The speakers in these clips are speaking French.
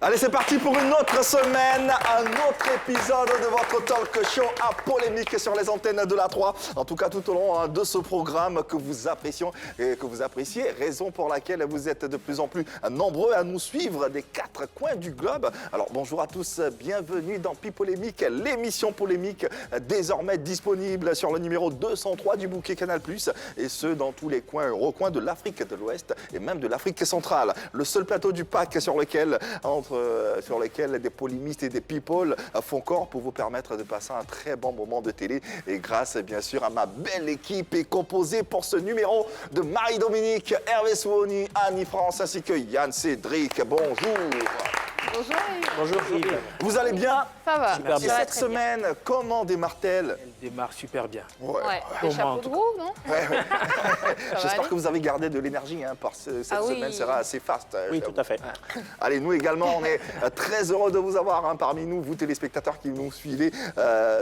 Allez, c'est parti pour une autre semaine, un autre épisode de votre talk show à polémique sur les antennes de la 3. En tout cas, tout au long de ce programme que vous appréciez, raison pour laquelle vous êtes de plus en plus nombreux à nous suivre des quatre coins du globe. Alors, bonjour à tous, bienvenue dans Pipolémique, l'émission polémique désormais disponible sur le numéro 203 du bouquet Canal+, et ce, dans tous les coins et recoins de l'Afrique de l'Ouest et même de l'Afrique centrale. Le seul plateau du pack sur lequel des polémistes et des people font corps pour vous permettre de passer un très bon moment de télé. Et grâce, bien sûr, à ma belle équipe est composée pour ce numéro de Marie-Dominique, Hervé Souoni, Annie France ainsi que Yann Cédric. Bonjour. Bonjour Yves. Bonjour Yves. Vous allez bien? Ça va. Super bien. Et cette semaine, comment démarre-t-elle? Elle démarre super bien. Ouais. Les chapeaux de roue, non? J'espère que vous avez gardé de l'énergie, parce que cette semaine sera assez fast. Oui, tout à fait. Allez, nous également, on est très heureux de vous avoir parmi nous, vous téléspectateurs qui nous suivez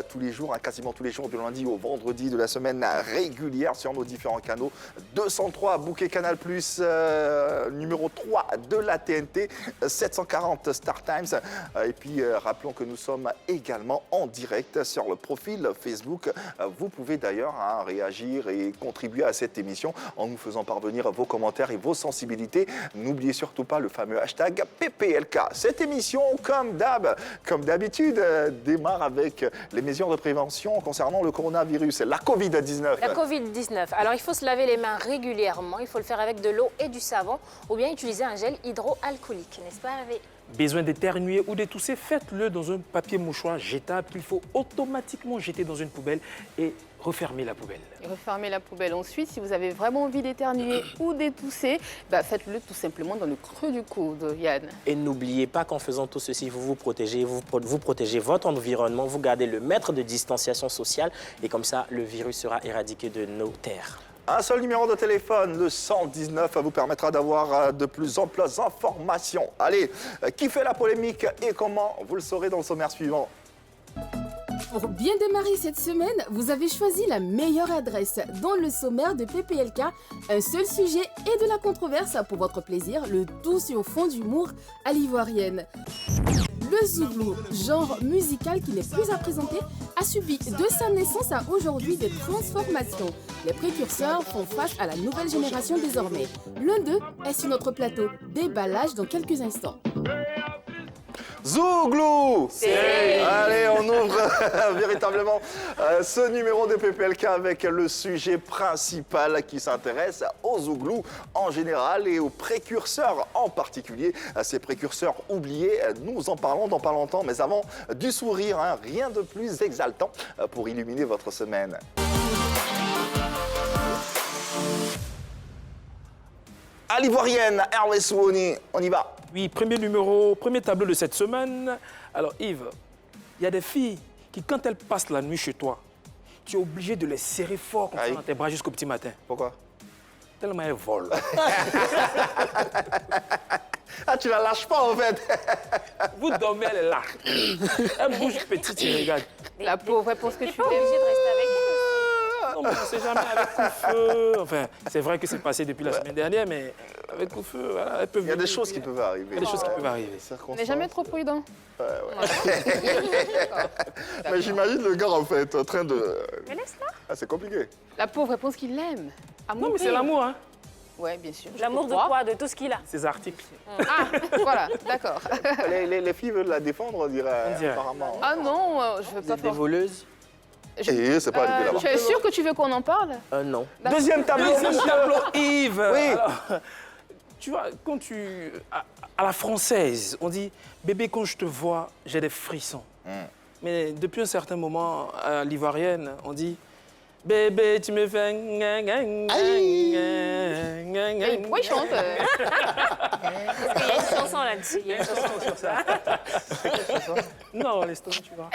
tous les jours, quasiment tous les jours, du lundi au vendredi de la semaine régulière sur nos différents canaux. 203 bouquet Canal+, numéro 3 de la TNT, 740 Star Times. Et puis, rappelons que nous sommes également en direct sur le profil Facebook. Vous pouvez d'ailleurs réagir et contribuer à cette émission en nous faisant parvenir vos commentaires et vos sensibilités. N'oubliez surtout pas le fameux hashtag PPLK. Cette émission, comme d'habitude, démarre avec les mesures de prévention concernant le coronavirus, la Covid-19. La Covid-19. Alors, il faut se laver les mains régulièrement. Il faut le faire avec de l'eau et du savon ou bien utiliser un gel hydroalcoolique, n'est-ce pas, Hervé? Besoin d'éternuer ou d'étousser, faites-le dans un papier mouchoir jetable qu'il faut automatiquement jeter dans une poubelle et refermer la poubelle. Et refermez la poubelle. Ensuite, si vous avez vraiment envie d'éternuer ou d'étousser, faites-le tout simplement dans le creux du coude, Yann. Et n'oubliez pas qu'en faisant tout ceci, vous protégez votre environnement, vous gardez le mètre de distanciation sociale et comme ça, le virus sera éradiqué de nos terres. Un seul numéro de téléphone, le 119, vous permettra d'avoir de plus amples informations. Allez, qui fait la polémique et comment? Vous le saurez dans le sommaire suivant. Pour bien démarrer cette semaine, vous avez choisi la meilleure adresse. Dans le sommaire de PPLK, un seul sujet et de la controverse pour votre plaisir, le tout sur fond d'humour à l'ivoirienne. Le zouglou, genre musical qui n'est plus à présenter, a subi de sa naissance à aujourd'hui des transformations. Les précurseurs font face à la nouvelle génération désormais. L'un d'eux est sur notre plateau. Déballage dans quelques instants. Zouglou! Allez, on ouvre véritablement ce numéro de PPLK avec le sujet principal qui s'intéresse aux zouglous en général et aux précurseurs en particulier. Ces précurseurs oubliés, nous en parlons dans pas longtemps, mais avant du sourire, rien de plus exaltant pour illuminer votre semaine. À l'ivoirienne, Hervé Souoni, on y va. Oui, premier tableau de cette semaine. Alors Yves, il y a des filles qui, quand elles passent la nuit chez toi, tu es obligé de les serrer fort comme ça dans tes bras jusqu'au petit matin. Pourquoi? Tellement elles volent. Ah, tu la lâches pas en fait. Vous dormez, elle est là. Elle bouge petite, et regarde. La pauvre, réponse que tu T'es pas obligé de rester avec elle. Non, mais on ne sait jamais avec coup-feu. Enfin, c'est vrai que c'est passé depuis la semaine dernière, mais avec coup-feu, voilà, elles peuvent. Il y a des choses qui peuvent arriver. Il y a des choses qui peuvent arriver. On n'est jamais trop prudent. Mais j'imagine le gars en fait en train de... Mais laisse-la. Ah, c'est compliqué. La pauvre, réponse qu'il l'aime. Non, mais c'est l'amour, hein. Ouais, bien sûr. L'amour de quoi? De tout ce qu'il a. Ces articles. Ah, voilà, d'accord. Les filles veulent la défendre, on dirait, apparemment. Ah non, je veux pas Des faire... voleuses? Et c'est pas arrivé là-bas. Tu es sûr que tu veux qu'on en parle? Non. Deuxième tableau, Deuxième monsieur. tableau, Yves. Oui. Alors, tu vois, quand à la française, on dit « Bébé, quand je te vois, j'ai des frissons ». Mais depuis un certain moment, à l'ivoirienne, on dit « Bébé, tu me fais... » Mais pourquoi il chante? Parce qu'il y a une chanson là-dessus. Il y a une chanson sur ça. Non, laisse tomber, tu vois.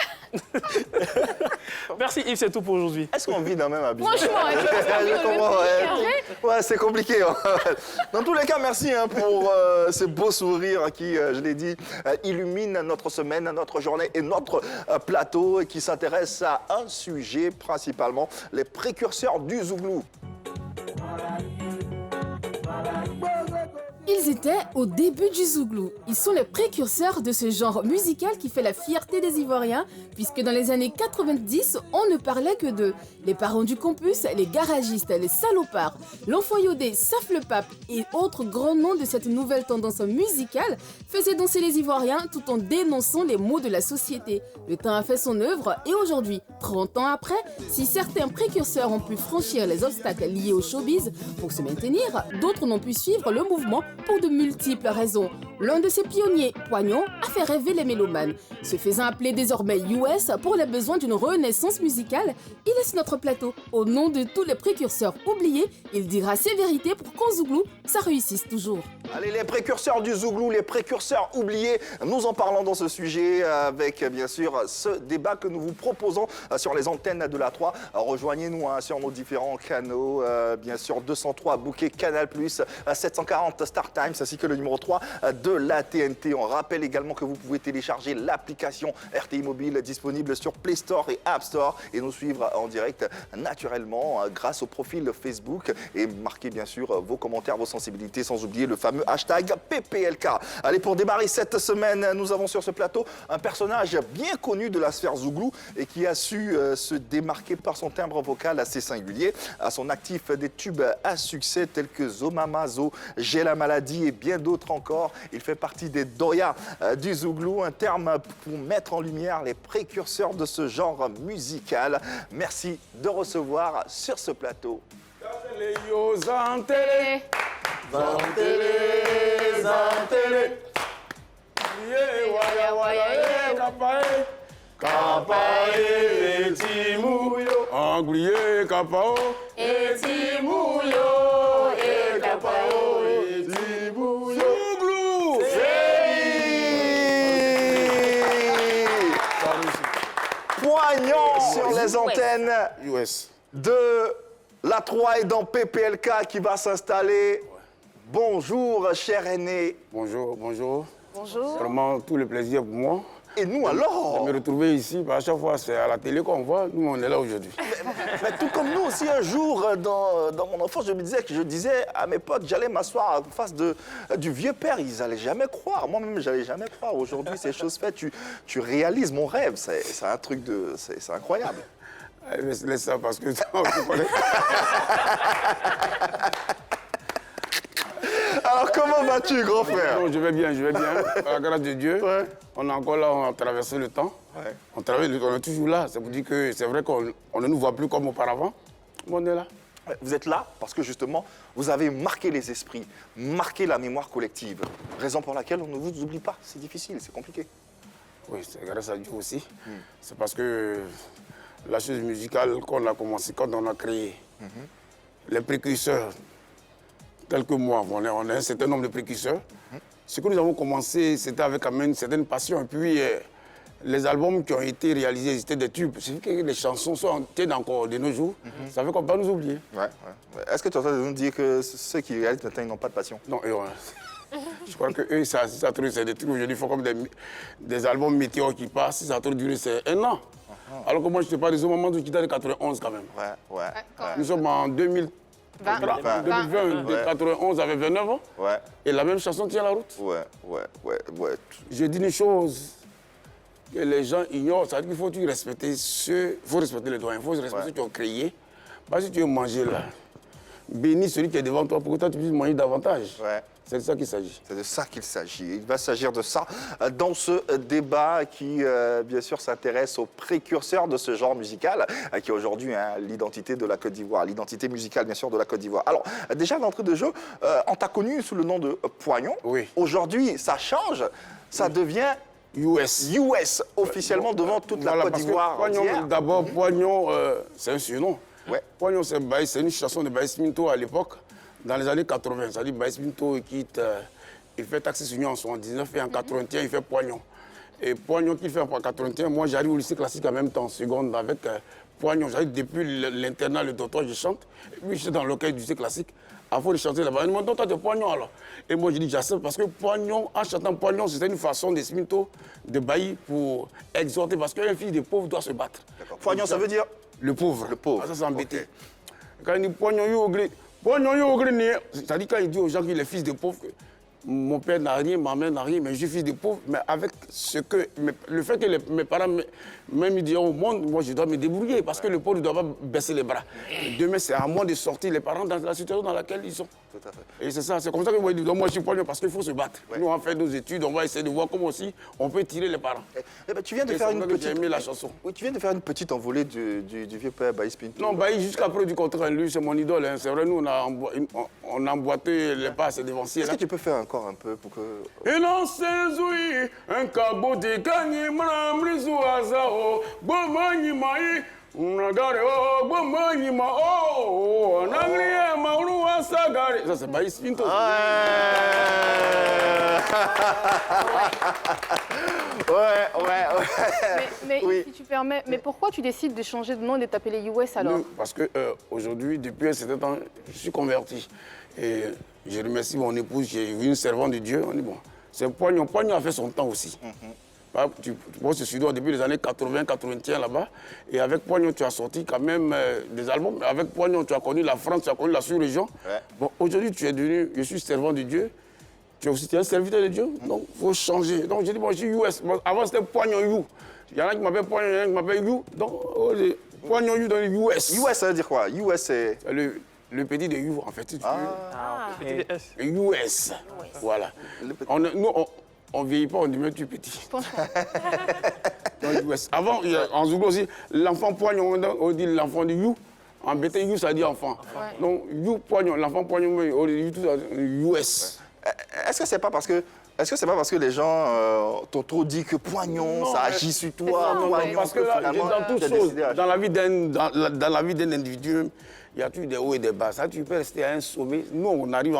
Merci Yves, c'est tout pour aujourd'hui. Est-ce qu'on vit dans le même habit? Franchement, tu peux faire Je le comprends, même ouais, c'est compliqué. Dans tous les cas, merci pour ce beau sourire qui, je l'ai dit, illumine notre semaine, notre journée et notre plateau qui s'intéresse à un sujet principalement, les précurseurs du zouglou. Ils étaient au début du zouglou. Ils sont les précurseurs de ce genre musical qui fait la fierté des Ivoiriens, puisque dans les années 90, on ne parlait que d'eux. Les parents du campus, les garagistes, les salopards, l'enfant iodé, Saf le Pape et autres grands noms de cette nouvelle tendance musicale faisaient danser les Ivoiriens tout en dénonçant les maux de la société. Le temps a fait son œuvre et aujourd'hui, 30 ans après, si certains précurseurs ont pu franchir les obstacles liés au showbiz pour se maintenir, d'autres n'ont pu suivre le mouvement pour de multiples raisons. L'un de ces pionniers, Poignon, a fait rêver les mélomanes. Se faisant appeler désormais US pour les besoins d'une renaissance musicale, il laisse notre plateau. Au nom de tous les précurseurs oubliés, il dira ses vérités pour qu'en zouglou, ça réussisse toujours. Allez, les précurseurs du zouglou, les précurseurs oubliés, nous en parlons dans ce sujet avec bien sûr ce débat que nous vous proposons sur les antennes de la 3. Rejoignez-nous sur nos différents canaux, bien sûr 203 Bouquet Canal+, 740 Star Times ainsi que le numéro 3 de la TNT. On rappelle également que vous pouvez télécharger l'application RTI Mobile disponible sur Play Store et App Store et nous suivre en direct naturellement grâce au profil Facebook et marquer bien sûr vos commentaires, vos sensibilités sans oublier le fameux hashtag PPLK. Allez, pour démarrer cette semaine, nous avons sur ce plateau un personnage bien connu de la sphère zouglou et qui a su se démarquer par son timbre vocal assez singulier. À son actif des tubes à succès tels que Zomama, Zo, J'ai la maladie et bien d'autres encore. Il fait partie des doyas du zouglou, un terme pour mettre en lumière les précurseurs de ce genre musical. Merci de recevoir sur ce plateau. Zantélé. Waya, waya, Kapae Timouyo, Anglié Kapao, Timouyo, Kapao, Timouyo, Zouglou, Poignant sur les antennes US. de la 3 et dans PPLK qui va s'installer. Bonjour, cher aîné. Bonjour, bonjour. Bonjour. Vraiment, tout le plaisir pour moi. Et nous alors? De me retrouver ici, à chaque fois, c'est à la télé qu'on voit. Nous, on est là aujourd'hui. Mais tout comme nous aussi, un jour, dans mon enfance, je disais à mes potes, j'allais m'asseoir en face du vieux père. Ils n'allaient jamais croire. Moi-même, j'allais jamais croire. Aujourd'hui, c'est chose faite. Tu réalises mon rêve. C'est un truc de... C'est incroyable. Laisse ça parce que... tu connais. Alors, comment vas-tu, grand frère? Non, je vais bien, je vais bien. Par la grâce de Dieu, on est encore là, on a traversé le temps. Ouais. On est toujours là. Ça veut dire que c'est vrai qu'on ne nous voit plus comme auparavant, mais on est là. Vous êtes là parce que justement, vous avez marqué les esprits, marqué la mémoire collective. Raison pour laquelle on ne vous oublie pas. C'est difficile, c'est compliqué. Oui, c'est grâce à Dieu aussi. C'est parce que la chose musicale qu'on a commencé, quand on a créé, les précurseurs, tels que moi, on est un certain nombre de précurseurs. Ce que nous avons commencé, c'était avec quand même une certaine passion. Et puis, les albums qui ont été réalisés, c'était des tubes. C'est que les chansons sont en tête encore de nos jours. Ça fait qu'on ne peut pas nous oublier. Ouais. Est-ce que tu es en train de nous dire que ceux qui réalisent maintenant, ils n'ont pas de passion? Non, je crois que eux, ça c'est des trucs aujourd'hui, il faut comme des albums météores qui passent. Ça a trop duré, c'est 1 an. Alors que moi, je te parle des moments qui datent de 91 quand même. Ouais. Nous sommes en 2020, 91 avait 29 ans. Ouais. Et la même chanson tient la route. Ouais. Je dis une chose que les gens ignorent, c'est-à-dire qu'il faut respecter les doyens, il faut respecter ceux qui ont créé. Parce que si tu veux manger là, bénis celui qui est devant toi pour que toi tu puisses manger davantage. Ouais. C'est de ça qu'il s'agit. C'est de ça qu'il s'agit. Il va s'agir de ça dans ce débat qui, bien sûr, s'intéresse aux précurseurs de ce genre musical, qui est aujourd'hui l'identité de la Côte d'Ivoire, l'identité musicale, bien sûr, de la Côte d'Ivoire. Alors, déjà, d'entrée de jeu, on t'a connu sous le nom de Poignon. Oui. Aujourd'hui, ça change, ça devient US, officiellement devant toute la Côte d'Ivoire entière. D'abord, Poignon, c'est un surnom. Ouais. Poignon, c'est une chanson de Baïs Minto à l'époque. Dans les années 80, c'est-à-dire Baïs Minto, il fait Taxi Union en 79 et en 81, il fait Poignon. Et Poignon qu'il fait en 81, moi j'arrive au lycée classique en même temps, en seconde, avec Poignon. J'arrive depuis l'internat, le docteur, je chante. Et puis je suis dans l'orchestre du lycée classique. Avant de chanter là-bas, il me dit, toi, tu es Poignon alors. Et moi je dis, j'accepte parce que Poignon, en chantant Poignon, c'était une façon de Minto de bailler pour exhorter, parce qu'un fils de pauvre doit se battre. Poignon, ça veut dire? Le pauvre. Le pauvre. Ah, ça, c'est embêté. Okay. Quand il dit Poignon, c'est-à-dire quand il dit aux gens qu'il est fils de pauvre, mon père n'a rien, ma mère n'a rien, mais je suis fils de pauvre. Mais avec le fait que mes parents même diront au monde, moi je dois me débrouiller parce que le pauvre ne doit pas baisser les bras. Demain, c'est à moi de sortir les parents dans la situation dans laquelle ils sont. Tout à fait. Et c'est ça, c'est comme ça que moi, moi je suis poignant parce qu'il faut se battre. Ouais. Nous, on fait nos études, on va essayer de voir comment aussi on peut tirer les parents. Eh ben, tu viens de Et faire c'est une pour ça que j'ai petite... aimé la chanson. Oui, tu viens de faire une petite envolée du vieux père Baïs Pinto. Non, Baïs, jusqu'à preuve du contraire, lui, c'est mon idole. Hein. C'est vrai, nous, on a emboîté les pas à ses dévanciers. Est-ce que tu peux faire encore un peu pour que... Et non, c'est oui, un cabot de gagné, m'amrisu azao, bomani mai, unagare oh, bomani ma oh, nangriye mauru asagare. Ça, c'est Baïs Pinto. Ouais. Mais Oui. si tu permets, mais pourquoi tu décides de changer de nom et de t'appeler US alors? Parce que aujourd'hui, depuis un certain temps, je suis converti. Et je remercie mon épouse, j'ai vu une servante de Dieu. On dit bon, c'est Poignon. Poignon a fait son temps aussi. Tu bosses sur Sudan depuis les années 80, 81 là-bas. Et avec Poignon, tu as sorti quand même des albums. Avec Poignon, tu as connu la France, tu as connu la sous-région. Ouais. Bon, aujourd'hui, tu es devenu, je suis servant de Dieu. Tu es aussi un serviteur de Dieu. Donc, il faut changer. Donc, j'ai dit, bon, je suis US. Bon, avant, c'était Poignon You. Il y en a qui m'appellent Poignon, il y en a qui m'appellent You. Donc, Poignon You dans les US. US, ça veut dire quoi? US, c'est... C'est le petit de You, en fait, si tu veux. Petit S. US. Voilà. Nous, on ne vieillit pas, on dit même tu petit. Dans US. Avant, en Zouglo aussi, l'enfant Poignon, on dit l'enfant de You. En BT, You, ça dit enfant. Ouais. Donc, You Poignon, l'enfant Poignon, on dit tout ça, US. Est-ce que c'est pas parce que les gens t'ont trop dit que Poignon, Non, ça mais- agit sur toi, ça, Poignon, Parce que là, finalement, dans toutes tu as choses, décidé à- dans la vie d'un individu, il y a toujours des hauts et des bas. Ça, tu peux rester à un sommet. Nous, on arrive,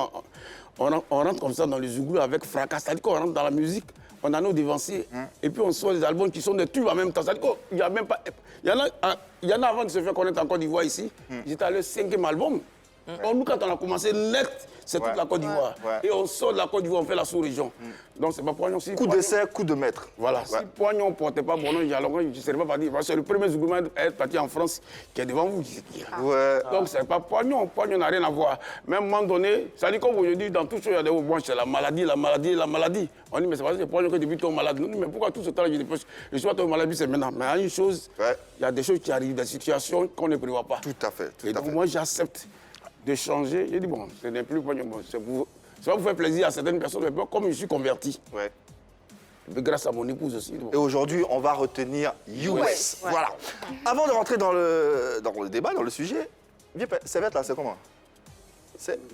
on rentre comme ça dans les Zouglous avec fracas. C'est-à-dire qu'on rentre dans la musique, on a nos dévanciers, et puis on sort des albums qui sont des tubes en même temps. C'est-à-dire qu'il y a même pas... Il y en a avant de se faire connaître en Côte d'Ivoire ici. J'étais à leur 5e album. Or, nous, quand on a commencé net, c'est toute la Côte d'Ivoire. Ouais. Et on sort de la Côte d'Ivoire, on fait la sous-région. Donc, c'est pas Poignon. Si Coup Poignon- d'essai, coup de maître. Voilà, Ouais. si Poignon ne portait pas bon nom, il y a longtemps, je ne serais pas parti. C'est le premier Zouglouman à être parti en France qui est devant vous. Ouais. Donc, ce n'est pas Poignon. Poignon n'a rien à voir. Même à un moment donné, ça dit comme aujourd'hui, dans tout ce il y a des mots, bon, c'est la maladie, la maladie, la maladie. On dit, mais c'est parce que c'est Poignon que depuis ton malade. Non, mais pourquoi tout ce temps je suis pas ton malade, c'est maintenant. Mais il y a une chose, Ouais. il y a des choses qui arrivent, des situations qu'on ne prévoit pas. Tout à fait, tout Et à donc, fait. moi, j'accepte de changer. J'ai dit, bon, ce n'est plus Poignon. Bon, ça va vous faire plaisir à certaines personnes, mais comme je suis converti, Ouais. et grâce à mon épouse aussi. Bon. Et aujourd'hui, on va retenir US. Ouais. Voilà. Avant de rentrer dans le débat, dans le sujet, ça va être là, c'est comment?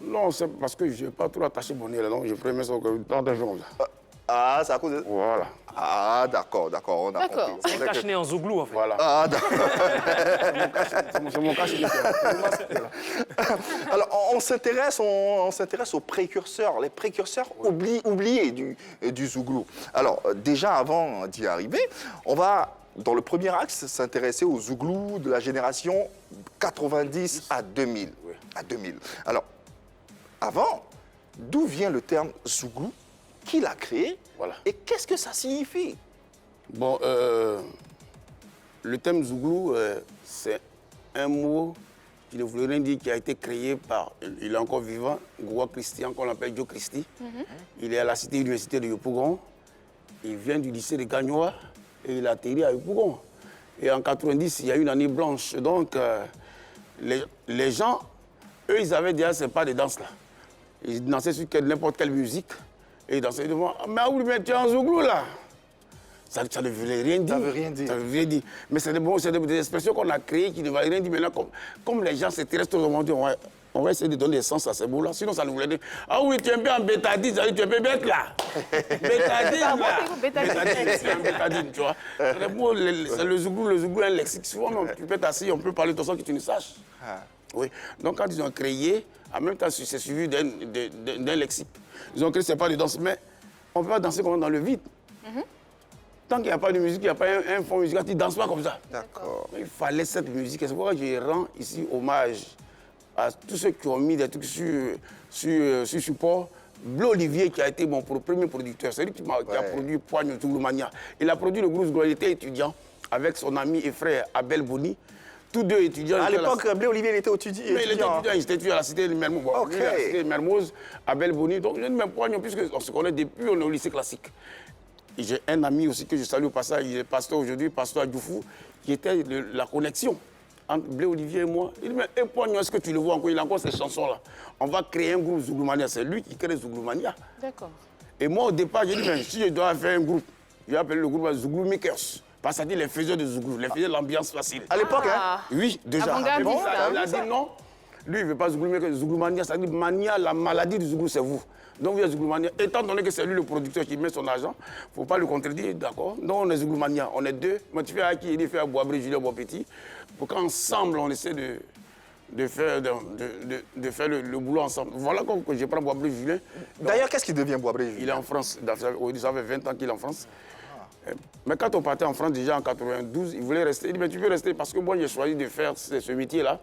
Non, c'est parce que je n'ai pas trop attaché mon nez là, donc je prémets ça comme tant de gens. Ah, c'est à cause de... Voilà, Ah, d'accord, on a D'accord. compris. C'est un cache-nez en Zouglou, en fait. voilà. Ah, d'accord. C'est mon cachet. Alors, on s'intéresse aux précurseurs, les précurseurs oubliés du Zouglou. Alors, déjà, avant d'y arriver, on va, dans le premier axe, s'intéresser aux Zouglous de la génération 90 à 2000. À 2000. Alors, avant, d'où vient le terme Zouglou? Qui l'a créé? Voilà. Et qu'est-ce que ça signifie? Bon, le thème Zouglou, c'est un mot qui ne voulait rien dire, qui a été créé par, il est encore vivant, Gouwa Christian, qu'on appelle Joe Christie. Il est à la cité universitaire de Yopougon. Il vient du lycée de Gagnoa et il a atterri à Yopougon. Et en 90, il y a une année blanche. Donc, les gens, eux, ils avaient déjà ces pas de danse là. Ils dansaient sur n'importe quelle musique. Et ils dansaient devant. Mais oui, mais tu es en Zouglou là. Ça ne veut rien dire. Ça veut rien dire. Ça veut rien dire. Mais c'est des expressions qu'on a créées qui ne veulent rien dire. Maintenant, comme les gens s'intéressent tout le monde, on va essayer de donner des sens à ces mots-là. Sinon, ça nous voulait dire. Ah oui, tu es un peu en bétadine, ça veut dire tu es un peu bête là. Bétadine là. Bétadine, c'est un bétadine, tu vois. C'est le Zouglou est un lexique. Souvent, tu peux t'asseoir, on peut parler de ton sens que tu ne saches. Oui. Donc, quand ils ont créé, en même temps, c'est suivi d'un lexique. Ils ont créé, c'est pas de danse, mais on ne peut pas danser comme dans le vide. Tant qu'il n'y a pas de musique, il n'y a pas un fond musical, tu ne danses pas comme ça. D'accord. Il fallait cette musique. Et c'est pourquoi je rends ici hommage à tous ceux qui ont mis des trucs sur support. Bleu Olivier, qui a été mon premier producteur, c'est lui qui a produit Poignon Zouglou Mania. Il a produit le groupe Zouglou, il était étudiant avec son ami et frère Abel Boni. tous deux étudiants. À l'époque, Blé Olivier, il était étudiant. Mais il était étudiant, il était étudiant à la cité de Mermoz. Bon, Ok. lui, à la cité de Mermoz, à Belle-Boni. Donc, je dis, mais Poignon, puisqu'on se connaît depuis, on est au lycée classique. Et j'ai un ami aussi que je salue au passage, il est pasteur aujourd'hui, pasteur à Djoufou, qui était la connexion entre Blé Olivier et moi. Il dit, mais Poignon, est-ce que tu le vois encore? Il a encore ces chansons-là. On va créer un groupe Zouglou-Mania. C'est lui qui crée Zouglou-Mania. D'accord. Et moi, au départ, j'ai dit, mais si je dois faire un groupe, j'ai appelé le groupe Zouglou Makers. Parce que ça dit les faiseurs de Zouglou, les faiseurs de l'ambiance facile. À l'époque, hein? Ah. Oui, déjà. Avant-gardiste, Bon, hein. il a dit non. Lui, il ne veut pas Zouglou Makers, Zouglou Mania. Ça dit Mania, la maladie du Zouglou, c'est vous. Donc, il y a Zouglou Mania. Étant donné que c'est lui le producteur qui met son argent, il ne faut pas le contredire, d'accord? Donc, on est Zouglou Mania. On est deux. Moi, tu fais à qui? Il fait à Boisbré, Julien Boispetit. Pour qu'ensemble, on essaie de faire le boulot ensemble. Voilà que je prends Boisbré, Julien. D'ailleurs, qu'est-ce qui devient Boisbré? Il est en France. Ça fait 20 ans qu'il est en France. Mais quand on partait en France déjà en 92, il voulait rester. Il dit, mais tu veux rester parce que moi, j'ai choisi de faire ce métier-là.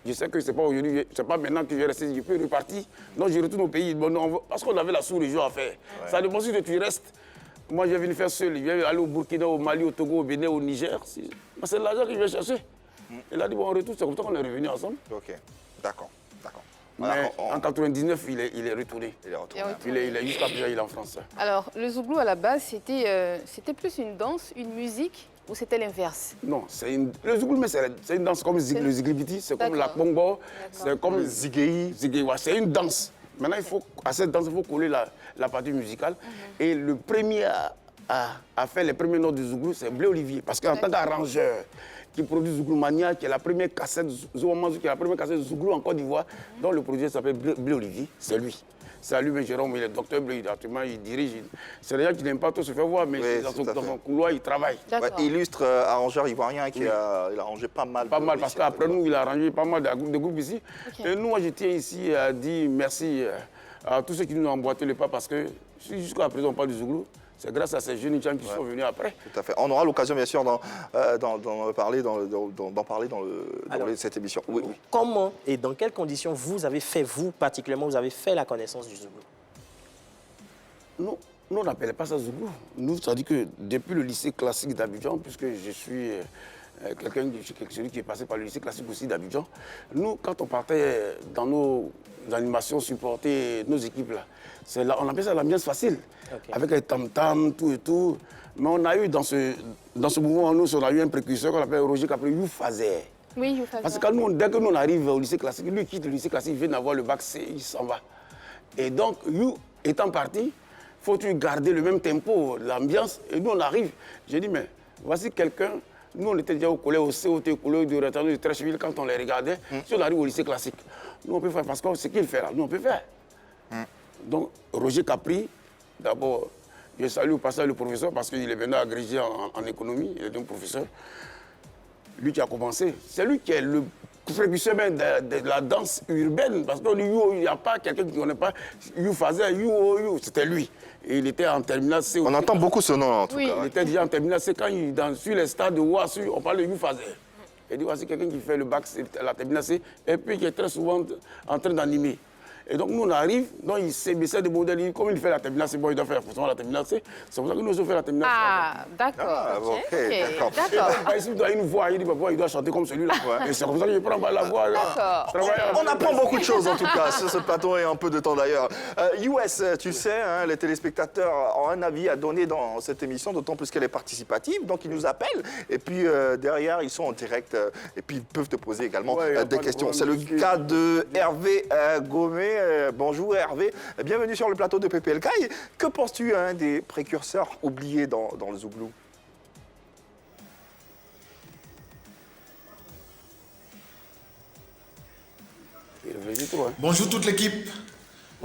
Je sais que ce n'est pas aujourd'hui, c'est pas maintenant que je vais rester, je peux repartir. Donc je retourne au pays. Bon, non, parce qu'on avait la sous-région à faire. Ouais. Ça dépend si tu restes. Moi, je viens faire seul. Je vais aller au Burkina, au Mali, au Togo, au Bénin, au Niger. C'est l'argent que je vais chercher. Il a dit, bon, on retourne, c'est comme ça qu'on est revenu ensemble. Ok, d'accord. Mais en 99, il est retourné. Il est retourné. Il est jusqu'à présent, il est en France. Alors, le Zouglou, à la base, c'était plus une danse, une musique, ou c'était l'inverse? Non, le Zouglou, mais c'est une danse comme le Ziglibiti, c'est comme la Congo, c'est comme le Zigei. C'est une danse. Maintenant, à cette danse, il faut coller la partie musicale. Et le premier à faire les premières notes du Zouglou, c'est Blé Olivier. Parce qu'en tant qu'arrangeur, qui produit Zouglou Mania, qui est la première cassette, Zouamazou, qui est la première cassette de Zouglou en Côte d'Ivoire, dont le produit s'appelle Blé Olivier, c'est lui. C'est à lui, mais Jérôme, il est docteur Blé, actuellement, il dirige. C'est des gens qui n'aiment pas trop se faire voir, mais Oui, dans son couloir, il travaille. Ouais, illustre arrangeur ivoirien qui a arrangé pas mal. Pas mal, parce qu'après nous, il a arrangé pas mal de groupes ici. Okay. Et nous, moi, je tiens ici à dire merci à tous ceux qui nous ont emboîté le pas, parce que si jusqu'à présent on parle du Zouglou, c'est grâce à ces jeunes gens qui sont venus après. Tout à fait. On aura l'occasion, bien sûr, d'en parler dans cette émission. Oui. Comment et dans quelles conditions vous avez fait, vous particulièrement, vous avez fait la connaissance du Zouglou? Nous, on n'appelait pas ça Zouglou. Nous, ça dit que depuis le lycée classique d'Abidjan, puisque je suis celui qui est passé par le lycée classique aussi d'Abidjan, nous, quand on partait dans nos animations, supporter nos équipes, là, on appelait ça l'ambiance facile. Okay. Avec les tam-tam, tout et tout. Mais on a eu dans ce mouvement, nous, on a eu un précurseur qu'on appelle Roger Capri, Youfazer. Oui, Youfazer. Parce que dès que nous on arrive au lycée classique, lui quitte le lycée classique, il vient d'avoir le bac C, il s'en va. Et donc, You étant parti, faut-il garder le même tempo, l'ambiance. Et nous, on arrive. J'ai dit, mais voici quelqu'un. Nous, on était déjà au collège, au COT, au collège de retard de Trècheville, quand on les regardait. Si on arrive au lycée classique, nous, on peut faire, parce que ce qu'il fait là, nous, on peut faire. Donc, Roger Capri, d'abord, je salue au passage le professeur, parce qu'il est venu agrégé en économie, il est un professeur. Lui qui a commencé, c'est lui qui est le précurseur de la danse urbaine, parce qu'il n'y a pas quelqu'un qui ne connaît pas Youfazer, c'était lui. Et il était en terminale C. On entend beaucoup ce nom, en tout cas. Il était déjà en terminale C. Quand sur les stades de Ouassu, on parle de Youfazer. Il dit, voici quelqu'un qui fait le bac, la terminale C, et puis qui est très souvent en train d'animer. Et donc, nous, on arrive, donc il s'essaie de modèle. Comme il fait la terminale C, bon, il doit faire forcément la terminale C. C'est pour ça que nous avons fait la terminale C. Ah, d'accord. Il doit une voix, il dit, il doit chanter comme celui-là. Et c'est comme ça que je prends la voix. On apprend beaucoup de choses, en tout cas, sur ce plateau et un peu de temps d'ailleurs. US, tu sais, hein, les téléspectateurs ont un avis à donner dans cette émission, d'autant plus qu'elle est participative. Donc, ils nous appellent. Et puis, derrière, ils sont en direct. Et puis, ils peuvent te poser également des questions. C'est le cas de Hervé Gomé. Bonjour Hervé, bienvenue sur le plateau de PPLK. Que penses-tu des précurseurs oubliés dans le Zouglou? Bonjour toute l'équipe.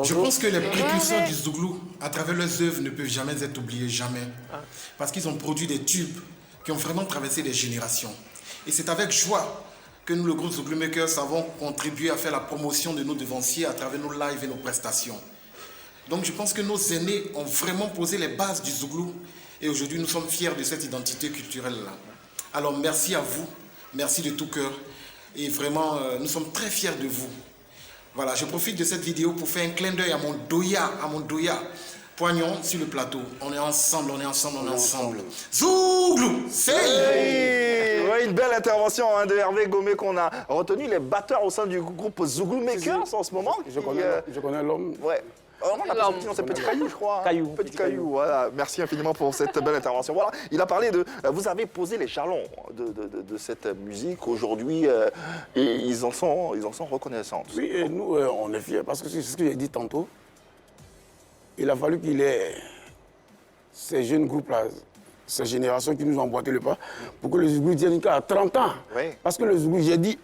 Je pense que les précurseurs du Zouglou, à travers leurs œuvres, ne peuvent jamais être oubliés, jamais. Parce qu'ils ont produit des tubes qui ont vraiment traversé des générations. Et c'est avec joie que nous, le groupe Zouglou Makers, avons contribué à faire la promotion de nos devanciers à travers nos lives et nos prestations. Donc je pense que nos aînés ont vraiment posé les bases du Zouglou et aujourd'hui nous sommes fiers de cette identité culturelle-là. Alors merci à vous, merci de tout cœur et vraiment nous sommes très fiers de vous. Voilà, je profite de cette vidéo pour faire un clin d'œil à mon doya, Poignon sur le plateau. On est ensemble, on est ensemble, on est ensemble. Zouglou, c'est... Oui, une belle intervention de Hervé Gomé qu'on a retenu, les batteurs au sein du groupe Zouglou Makers en ce moment. Je connais l'homme. Ouais. Oh, on appelle son petit nom, c'est Petit Caillou, je crois. Caillou. Petit Caillou, voilà. Merci infiniment pour cette belle intervention. Voilà, il a parlé de... Vous avez posé les jalons de cette musique. Aujourd'hui, ils en sont reconnaissants. Oui, et nous, on est fiers parce que c'est ce que j'ai dit tantôt. Il a fallu qu'il ait ces jeunes groupes-là, ces générations qui nous ont emboîté le pas, pour que le Zouglou tienne jusqu'à 30 ans. Oui. Parce que le Zouglou, j'ai dit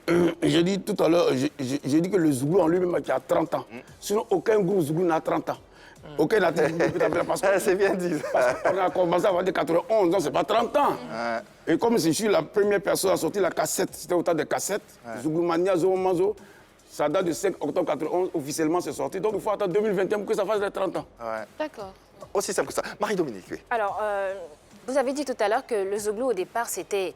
tout à l'heure, j'ai dit que le Zouglou en lui-même a 30 ans. Sinon, aucun groupe Zouglou n'a 30 ans. Aucun n'a 30 ans. Parce que C'est bien dit. on a commencé à avoir des 91 ans, c'est pas 30 ans. Et comme je suis la première personne à sortir la cassette, c'était au temps des cassettes, Zouglou Mania, Zomo Mazo, ça date du 5 octobre 91, officiellement c'est sorti. Donc il faut attendre 2021 pour que ça fasse les 30 ans. Ouais. D'accord. Aussi simple que ça. Marie-Dominique, oui. Alors, vous avez dit tout à l'heure que le Zouglou, au départ, c'était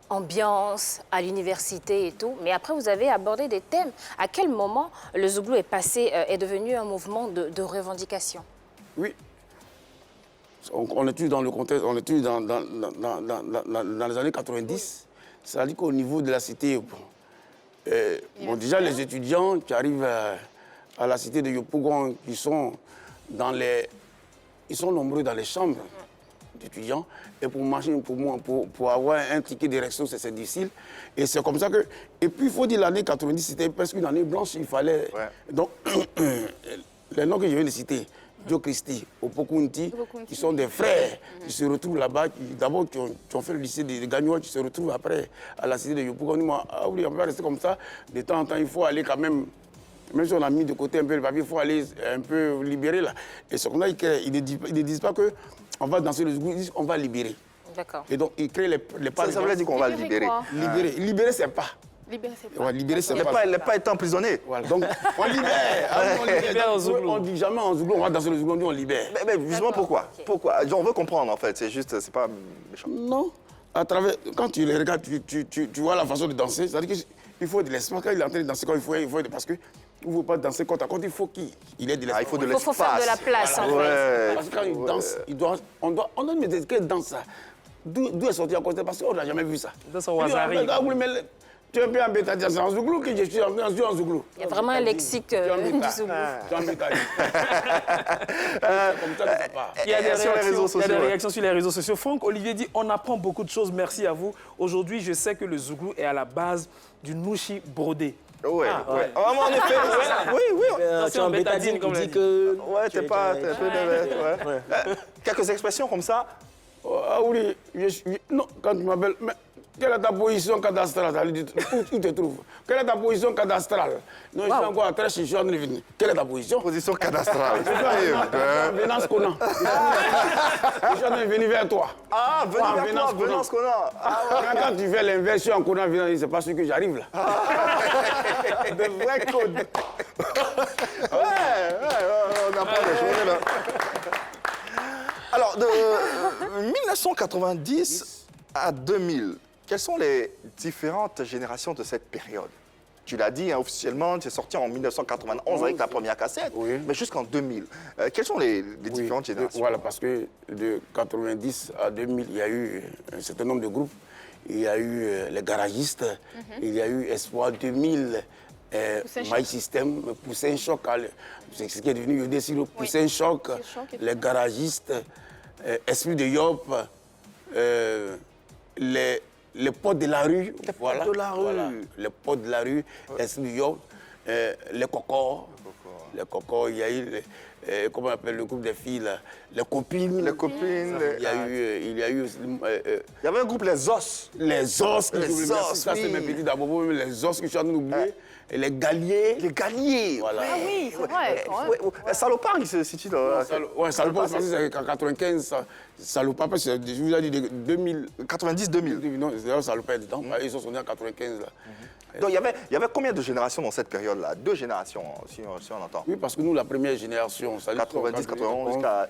ambiance, à l'université et tout. Mais après, vous avez abordé des thèmes. À quel moment le Zouglou est devenu un mouvement de revendication? Oui. On est tous dans le contexte, on est tous dans les années 90. C'est-à-dire qu'au niveau de la cité, déjà les étudiants qui arrivent à la cité de Yopougon, ils sont nombreux dans les chambres d'étudiants. Et pour marcher, pour avoir un ticket d'érection, c'est difficile. Et c'est comme ça que... Et puis, il faut dire l'année 90, c'était presque une année blanche. Il fallait... Ouais. Donc, les noms que je viens de citer, Joe Christie, Opokunti, qui sont des frères, qui se retrouvent là-bas, d'abord qui ont fait le lycée de Gagnois, qui se retrouvent après à la cité de Yopougon. On dit, ah oui, on va rester comme ça. De temps en temps, il faut aller quand même... Même si on a mis de côté un peu le papier, il faut aller un peu libérer là. Et c'est comme ça qu'ils ne disent pas qu'on va danser le Zouglou, ils disent qu'on va libérer. D'accord. Et donc, ils créent les pas. Ça veut dire qu'on va le libérer. Quoi Libérer, c'est pas. Libérer, c'est pas. Ouais, libérer, c'est Il pas. n'a pas été emprisonné. Voilà, donc on libère. On dit jamais en Zouglou, on va danser le Zouglou, on dit on libère. Mais justement, pourquoi Ok. Pourquoi On veut comprendre, en fait. C'est juste, c'est pas méchant. Non. À travers, quand tu les regardes, tu vois la façon de danser. C'est-à-dire qu'il faut de l'espace. Quand il est en train de danser, il faut parce que il ne faut pas danser côte à côte, il faut qu'il ait de l'espace. Il faut de Il l'espace. faut faire de la place, en fait. Ouais. Parce que quand il danse, on doit mais quelle danse ça? D'où est sorti à côté? Parce qu'on n'a jamais vu ça. Dans son Wazari. Tu es un peu embêté, c'est en Zouglou que je suis en Zouglou. Il y a vraiment un lexique du Zouglou. Tu es embêté. C'est comme ça que ça part. Il y a des Sur les réseaux réactions, il y a sociaux, des ouais. réactions sur les réseaux sociaux. Franck Olivier dit on apprend beaucoup de choses, merci à vous. Aujourd'hui, je sais que le Zouglou est à la base du nouchi brodé. Ouais, Ah, ouais. ouais. En effet, oui. C'est en bétadine, comme dit l'a dit. que... Ouais, t'es pas... t'es un peu bébête, ouais. Quelques expressions comme ça. Ah oui, non, quand tu m'appelles, mais quelle est ta position cadastrale? Où te trouves? Quelle est ta position cadastrale? Non, je suis encore à Trèche, je suis en train de venir. Quelle est ta position? Position cadastrale. Venance Conan. Je suis en train de venir vers toi. Ah, venez Ouais, vers toi, venance qu'on a. Quand tu fais l'inverse, je suis en Conan, c'est pas sûr que j'arrive là. De vrais codes. Ouais, on apprend des choses là. Alors, de 1990 à 2000, quelles sont les différentes générations de cette période? Tu l'as dit, hein, officiellement, tu es sorti en 1991 avec ta première cassette, Oui. mais jusqu'en 2000. Quelles sont les différentes générations? Voilà, parce que de 90 à 2000, il y a eu un certain nombre de groupes. Il y a eu les garagistes, il y a eu Espoir 2000, My System, Poussin Choc, c'est ce qui est devenu Yodé Poussin Choc, les garagistes, Esprit de Yop, les potes de la rue. Potes de la rue. Voilà, les potes de la rue, Esprit de Yop, les cocos. Les cocos, il y a eu, comment on appelle le groupe des filles, là, les copines. Les copines. Il y a eu aussi, Il y avait un groupe, les Os. les os, que Les je vous remercie. os, Ça, c'est oui. mes petits d'abord, mais les os que je suis en train d'oublier. Et les galiers. Les Galliers. Voilà. Ah oui, c'est vrai. quand même. Ouais, Salopard, il se situe dans... Ouais, Salopard, c'est en 95. Salopard, parce que je vous ai dit 2000. 90-2000. Non, c'est d'ailleurs Salopard dedans. Ils sont nés en 95. Là. Donc, il y avait combien de générations dans cette période-là? 2 générations, si on entend. Oui, parce que nous, la première génération, ça 90, 91 jusqu'à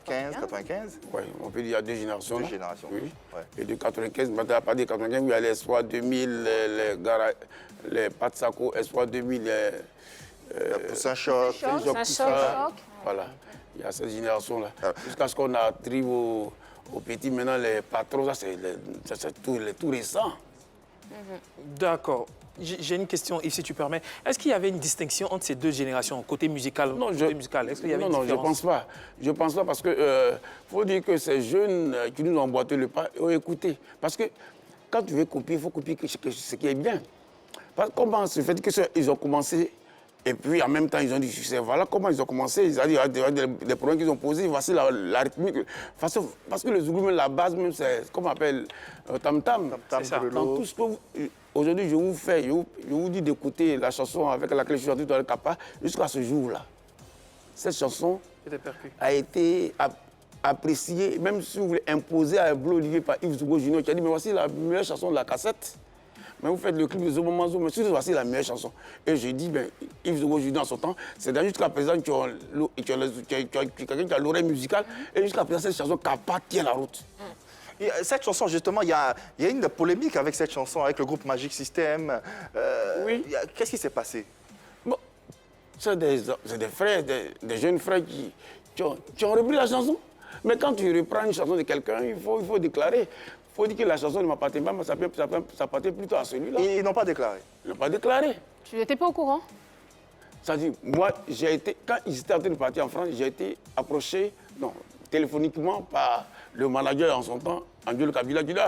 15, 95. Oui, on peut dire qu'il y a 2 générations. Deux là. générations, Oui. ouais. Et de 95, maintenant, à partir de 95, il y a l'Espoir 2000, les Patsako, Espoir 2000, Poussin Choc. Un choc. Voilà, il y a cette génération-là. Ah. Jusqu'à ce qu'on arrive aux petits, maintenant, les patrons, ça, c'est tout récent. D'accord. J'ai une question, Yves, si tu permets. Est-ce qu'il y avait une distinction entre ces deux générations, côté musical? Non, Est-ce qu'il y avait une non, je ne différence? pense pas. Je ne pense pas parce que faut dire que ces jeunes qui nous ont emboîté le pas ont écouté. Parce que quand tu veux copier, il faut copier ce qui est bien. Comment se fait qu'ils ont commencé et puis en même temps ils ont dit succès. Voilà comment ils ont commencé. Ils ont dit des problèmes qu'ils ont posés. Voici la rythmique. Parce que le Zouglou, la base même, c'est comme on appelle tam-tam. Tam-tam, C'est ça. brûlot. Dans tout ce que aujourd'hui, je vous dis d'écouter la chanson avec laquelle je suis entré dans le Kappa jusqu'à ce jour-là. Cette chanson C'était percu. a été appréciée, même si vous voulez imposer à Bleu Olivier par Yves Zogo Junior, qui a dit mais voici la meilleure chanson de la cassette. Mais vous faites le clip de Zobo Manzo, mais voici la meilleure chanson. Et j'ai dit, ben, Yves Zogo Junior en son temps, c'est jusqu'à présent quelqu'un qui a l'oreille musicale, et jusqu'à présent cette chanson Kappa tient la route. Et cette chanson, justement, il y a une polémique avec cette chanson, avec le groupe Magic System. Oui. Qu'est-ce qui s'est passé? Bon, c'est des frères, des jeunes frères qui ont repris la chanson. Mais quand tu reprends une chanson de quelqu'un, il faut déclarer. Il faut dire que la chanson ne m'appartient pas, mais ça appartient plutôt à celui-là. Ils n'ont pas déclaré. Ils n'ont pas déclaré. Tu n'étais pas au courant? C'est-à-dire, moi, quand ils étaient en train de partir en France, j'ai été approché téléphoniquement par le manager en son temps, Angelo Kabila, qui dit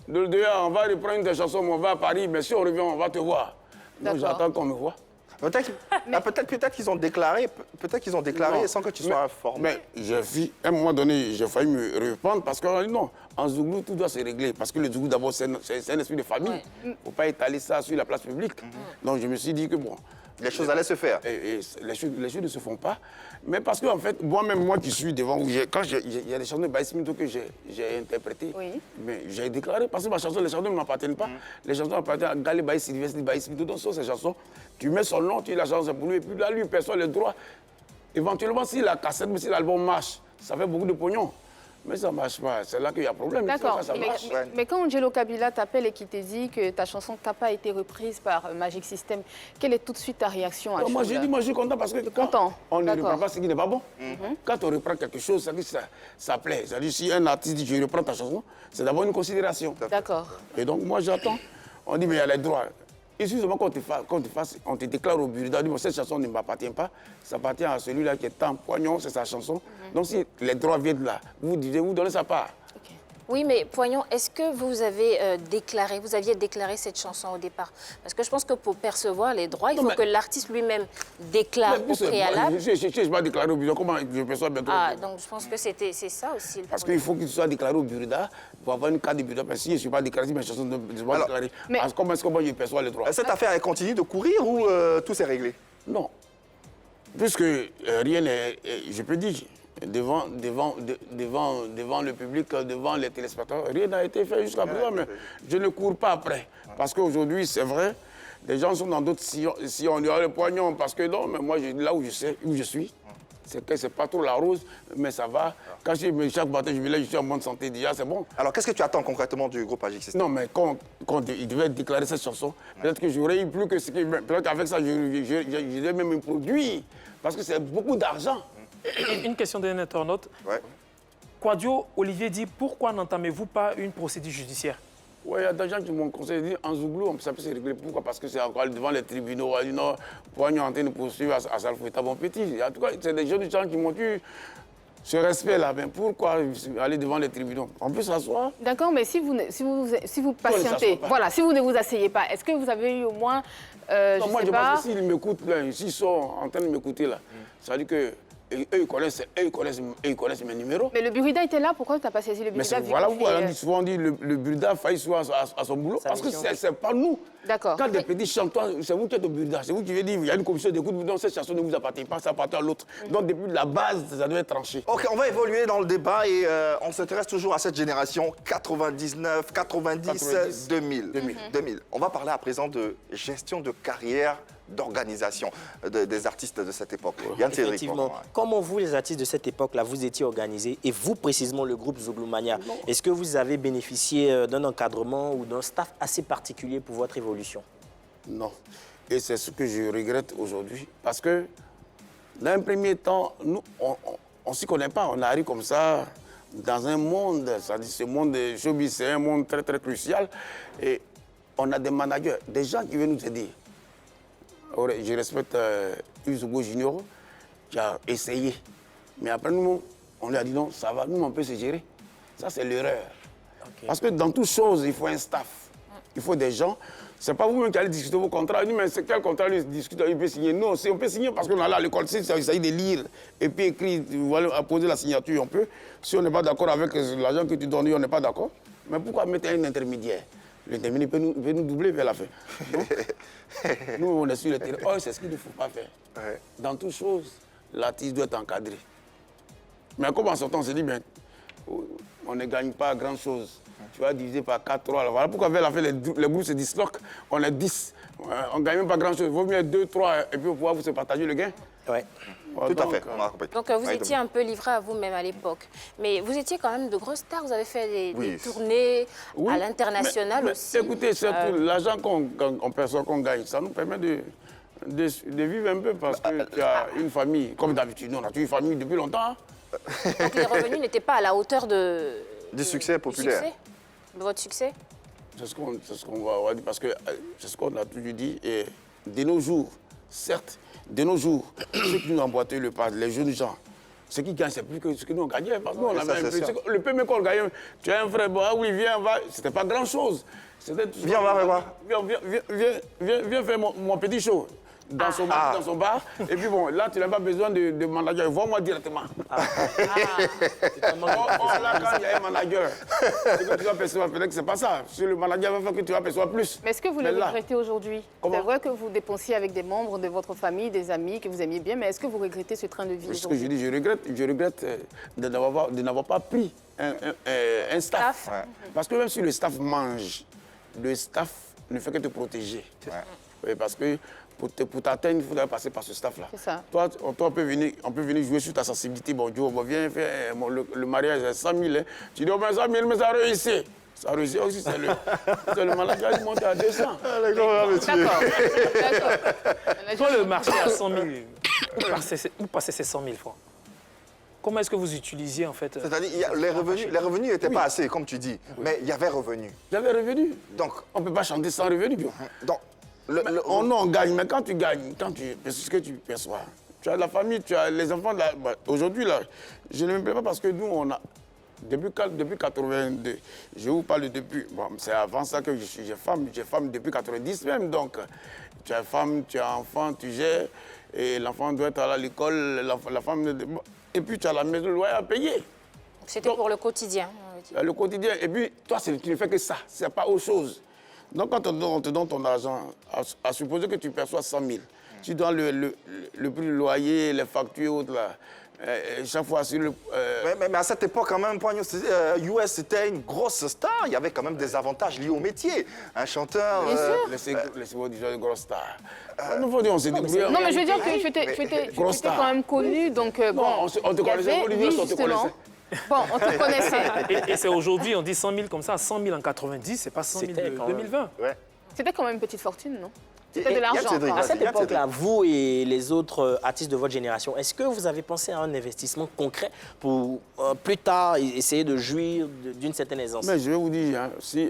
on va reprendre une des chansons, mais on va à Paris, mais si on revient, on va te voir. Donc j'attends qu'on me voie. Peut-être qu'ils ont déclaré, Non. sans que tu sois informé. Mais à un moment donné, j'ai failli me répondre parce qu'on a dit non, en Zouglou, tout doit se régler. Parce que le Zouglou, d'abord, c'est un esprit de famille. Il ne faut pas étaler ça sur la place publique. Donc je me suis dit que bon. Les choses allaient se faire. Et les choses ne se font pas. Mais parce qu'en fait, moi qui suis devant vous, il y a des chansons de Baïs Minto que j'ai interprétées. Oui. Mais j'ai déclaré, parce que les chansons ne m'appartiennent pas. Les chansons appartiennent à Galé Baïs, Sylvestre Baïs Minto. Donc, sur ces chansons, tu mets son nom, tu dis la chanson pour lui, et puis là, lui, il perçoit les droits. Éventuellement, si la cassette, si l'album marche, ça fait beaucoup de pognon. Mais ça ne marche pas. C'est là qu'il y a problème. D'accord. Ça marche. Mais quand Angelo Kabila t'appelle et qu'il te dit que ta chanson Kappa a été reprise par Magic System, quelle est tout de suite ta réaction à Moi, j'ai dit, moi, je suis content parce que quand on ne reprend pas ce qui n'est pas bon, quand on reprend quelque chose, ça dit que ça plaît. C'est-à-dire, si un artiste dit, je reprends ta chanson, c'est d'abord une considération. D'accord. Et donc, moi, j'attends. On dit, mais il y a les droits. Il suffit seulement qu'on te déclare au bureau, on dit, bon, cette chanson ne m'appartient pas, ça appartient à celui-là qui est en Poignon, c'est sa chanson. Donc, si les droits viennent là, vous donnez sa part. Oui, mais Poignon, est-ce que vous aviez déclaré cette chanson au départ? Parce que je pense que pour percevoir les droits, il faut que l'artiste lui-même déclare au préalable. Je ne suis pas déclaré au bureau, comment je perçois mes droits? Ah, donc je pense que c'est ça aussi. Parce qu'il faut qu'il soit déclaré au bureau pour avoir une carte de bureau. Si je ne suis pas déclaré, si mes chansons ne sont pas déclarées, comment est-ce que moi je perçois les droits? Cette affaire, elle continue de courir ou tout s'est réglé? Non. Puisque rien n'est, je peux dire, devant le public, devant les téléspectateurs, rien n'a été fait jusqu'à présent, mais je ne cours pas après. Parce qu'aujourd'hui, c'est vrai, les gens sont dans d'autres sillons, on dit le Poignon, parce que non, mais moi, là où je suis, c'est que c'est pas trop la rose, mais ça va. Quand chaque matin, je me lève, je suis en bonne santé déjà, c'est bon. Alors, qu'est-ce que tu attends concrètement du groupe Magic System? Non, mais quand il devait déclarer cette chanson, peut-être que j'aurais eu plus que ce qui... Peut-être qu'avec ça, je devais même me produire, parce que c'est beaucoup d'argent. Une question d'un internaute. Ouais. Quadio Olivier dit, pourquoi n'entamez-vous pas une procédure judiciaire? Oui, il y a des gens qui m'ont conseillé, en Zouglou, ça peut se régler. Pourquoi? Parce que c'est encore devant les tribunaux. On dit non, Poignon en train de poursuivre à Salfoueta, bon petit. En tout cas, c'est des jeunes gens qui m'ont dit ce respect-là. Mais pourquoi aller devant les tribunaux? On peut s'asseoir. D'accord, mais si vous patientez, voilà, si vous ne vous asseyez pas, est-ce que vous avez eu au moins, non, moi, je pense que s'ils m'écoutent, s'ils sont en train de m'écouter, là, ça veut dire que eux, ils connaissent mes numéros. Mais le Burida était là, pourquoi tu n'as pas saisi le Burida? Mais voilà, souvent on dit le Burida a failli soit à son boulot, parce que c'est pas nous. D'accord. Quand des petits chanteurs, c'est vous qui êtes au Burida, c'est vous qui venez dire, il y a une commission d'écoute, donc cette chanson ne vous appartient pas, ça appartient à l'autre. Donc depuis la base, ça doit être tranché. Ok, on va évoluer dans le débat et on s'intéresse toujours à cette génération 99, 90, 2000. On va parler à présent de gestion de carrière, d'organisation des artistes de cette époque. Yann Cédric, Effectivement. Comment vous, les artistes de cette époque-là, vous étiez organisés, et vous précisément le groupe Zouglou Mania, est-ce que vous avez bénéficié d'un encadrement ou d'un staff assez particulier pour votre évolution? Non. Et c'est ce que je regrette aujourd'hui. Parce que, dans un premier temps, nous, on ne s'y connaît pas. On arrive comme ça dans un monde, c'est-à-dire ce monde de showbiz, c'est un monde très, très crucial. Et on a des managers, des gens qui veulent nous aider. Je respecte Yves Zogo Junior qui a essayé. Mais après, nous, on lui a dit non, ça va, nous, on peut se gérer. Ça, c'est l'erreur. Okay. Parce que dans toute chose, il faut un staff. Il faut des gens. Ce n'est pas vous-même qui allez discuter vos contrats. Nous, mais c'est quel contrat lui discute, il peut signer. Non, on peut signer parce qu'on est là à l'école. Si il s'agit de lire et puis écrire, voilà, poser la signature, on peut. Si on n'est pas d'accord avec l'argent que tu donnes, on n'est pas d'accord. Mais pourquoi mettre un intermédiaire? L'intermédiaire peut nous doubler vers la fin. Nous, on est sur le terrain. Oh, c'est ce qu'il ne faut pas faire. Ouais. Dans toute chose, l'artiste doit être encadré. Mais comme en sortant, on s'est dit, bien, on ne gagne pas grand-chose. Tu vas diviser par 4, 3. Voilà pourquoi vers la fin, les groupes se disloquent. On est 10. On ne gagne même pas grand-chose. Il vaut mieux 2, 3 et puis pouvoir vous se partager le gain. Oui. Tout à fait. Donc vous étiez un peu livré à vous-même à l'époque. Mais vous étiez quand même de grosses stars. Vous avez fait des tournées à l'international aussi. Écoutez, l'argent qu'on perçoit, qu'on gagne, ça nous permet de vivre un peu parce que tu as une famille. Comme d'habitude, nous, on a une famille depuis longtemps. Donc les revenus n'étaient pas à la hauteur du succès populaire. De votre succès? C'est ce qu'on va dire parce que c'est ce qu'on a toujours dit. Et de nos jours, certes, de nos jours, ceux qui nous ont emboîté le pas, les jeunes gens, ce qui gagnent, c'est plus que ce que nous on gagnait. Parce que nous, on avait un peu, le peu même qu'on gagnait, tu as un frère, bon, ah oui, viens, va. C'était pas grand-chose. Viens, on va voir. Viens faire mon petit show. Dans son bar. Et puis bon, là, tu n'as pas besoin de manager. Vois-moi directement. Là, quand il y a un manager, ce que tu vas percevoir, peut-être que ce n'est pas ça. Si le manager va faire que tu vas percevoir plus. Mais est-ce que vous le regrettez aujourd'hui? C'est vrai que vous dépensiez avec des membres de votre famille, des amis que vous aimiez bien, mais est-ce que vous regrettez ce train de vie? C'est ce que je dis, je regrette de n'avoir pas pris un staff. Ouais. Parce que même si le staff mange, le staff ne fait que te protéger. Ouais. Oui, parce que pour t'atteindre, il faudrait passer par ce staff-là. C'est ça. Toi, on peut venir jouer sur ta sensibilité. Bon, Dieu, viens faire le mariage à 100 000. Hein. Tu dis, oh, ben 100 000, mais ça réussit. Ça réussit aussi, c'est le manager qui monte à 200. D'accord. Quand le marché à 100 000, où passer ces 100 000 francs? Comment est-ce que vous utilisiez en fait? C'est-à-dire, les revenus n'étaient pas assez, comme tu dis, mais il y avait revenus. Il y avait revenus. Donc, on ne peut pas chanter sans revenus. Donc, on gagne, mais quand tu gagnes, c'est ce que tu perçois. Tu as la famille, tu as les enfants. Aujourd'hui, là, je ne me plais pas parce que nous, on a, depuis 82, je vous parle depuis, bon, c'est avant ça que j'ai femme depuis 90 même, donc tu as femme, tu as enfant, tu gères, et l'enfant doit être à l'école, la femme, et puis tu as la maison, le loyer à payer. C'était pour le quotidien. Le quotidien, et puis toi, tu ne fais que ça, c'est pas autre chose. Donc, quand on te donne ton argent, à supposer que tu perçois 100 000, tu donnes le prix du loyer, les factures et autres, là, chaque fois sur le... Mais à cette époque, quand même, US, c'était une grosse star. Il y avait quand même des avantages liés au métier. Un chanteur... Laissez-moi dire une grosse star. On s'est débrouillé. Non, mais je veux dire que tu étais quand même connu, donc bon... On te connaissait, Olivier, on te connaissait. Bon, on te connaissait. Et c'est aujourd'hui, on dit 100 000 comme ça, 100 000 en 90, c'est pas 100 000 de 2020. Ouais. C'était quand même une petite fortune, non? C'était de l'argent. À cette époque-là, vous et les autres artistes de votre génération, est-ce que vous avez pensé à un investissement concret pour plus tard essayer de jouir d'une certaine aisance? Mais je vais vous dire, hein, si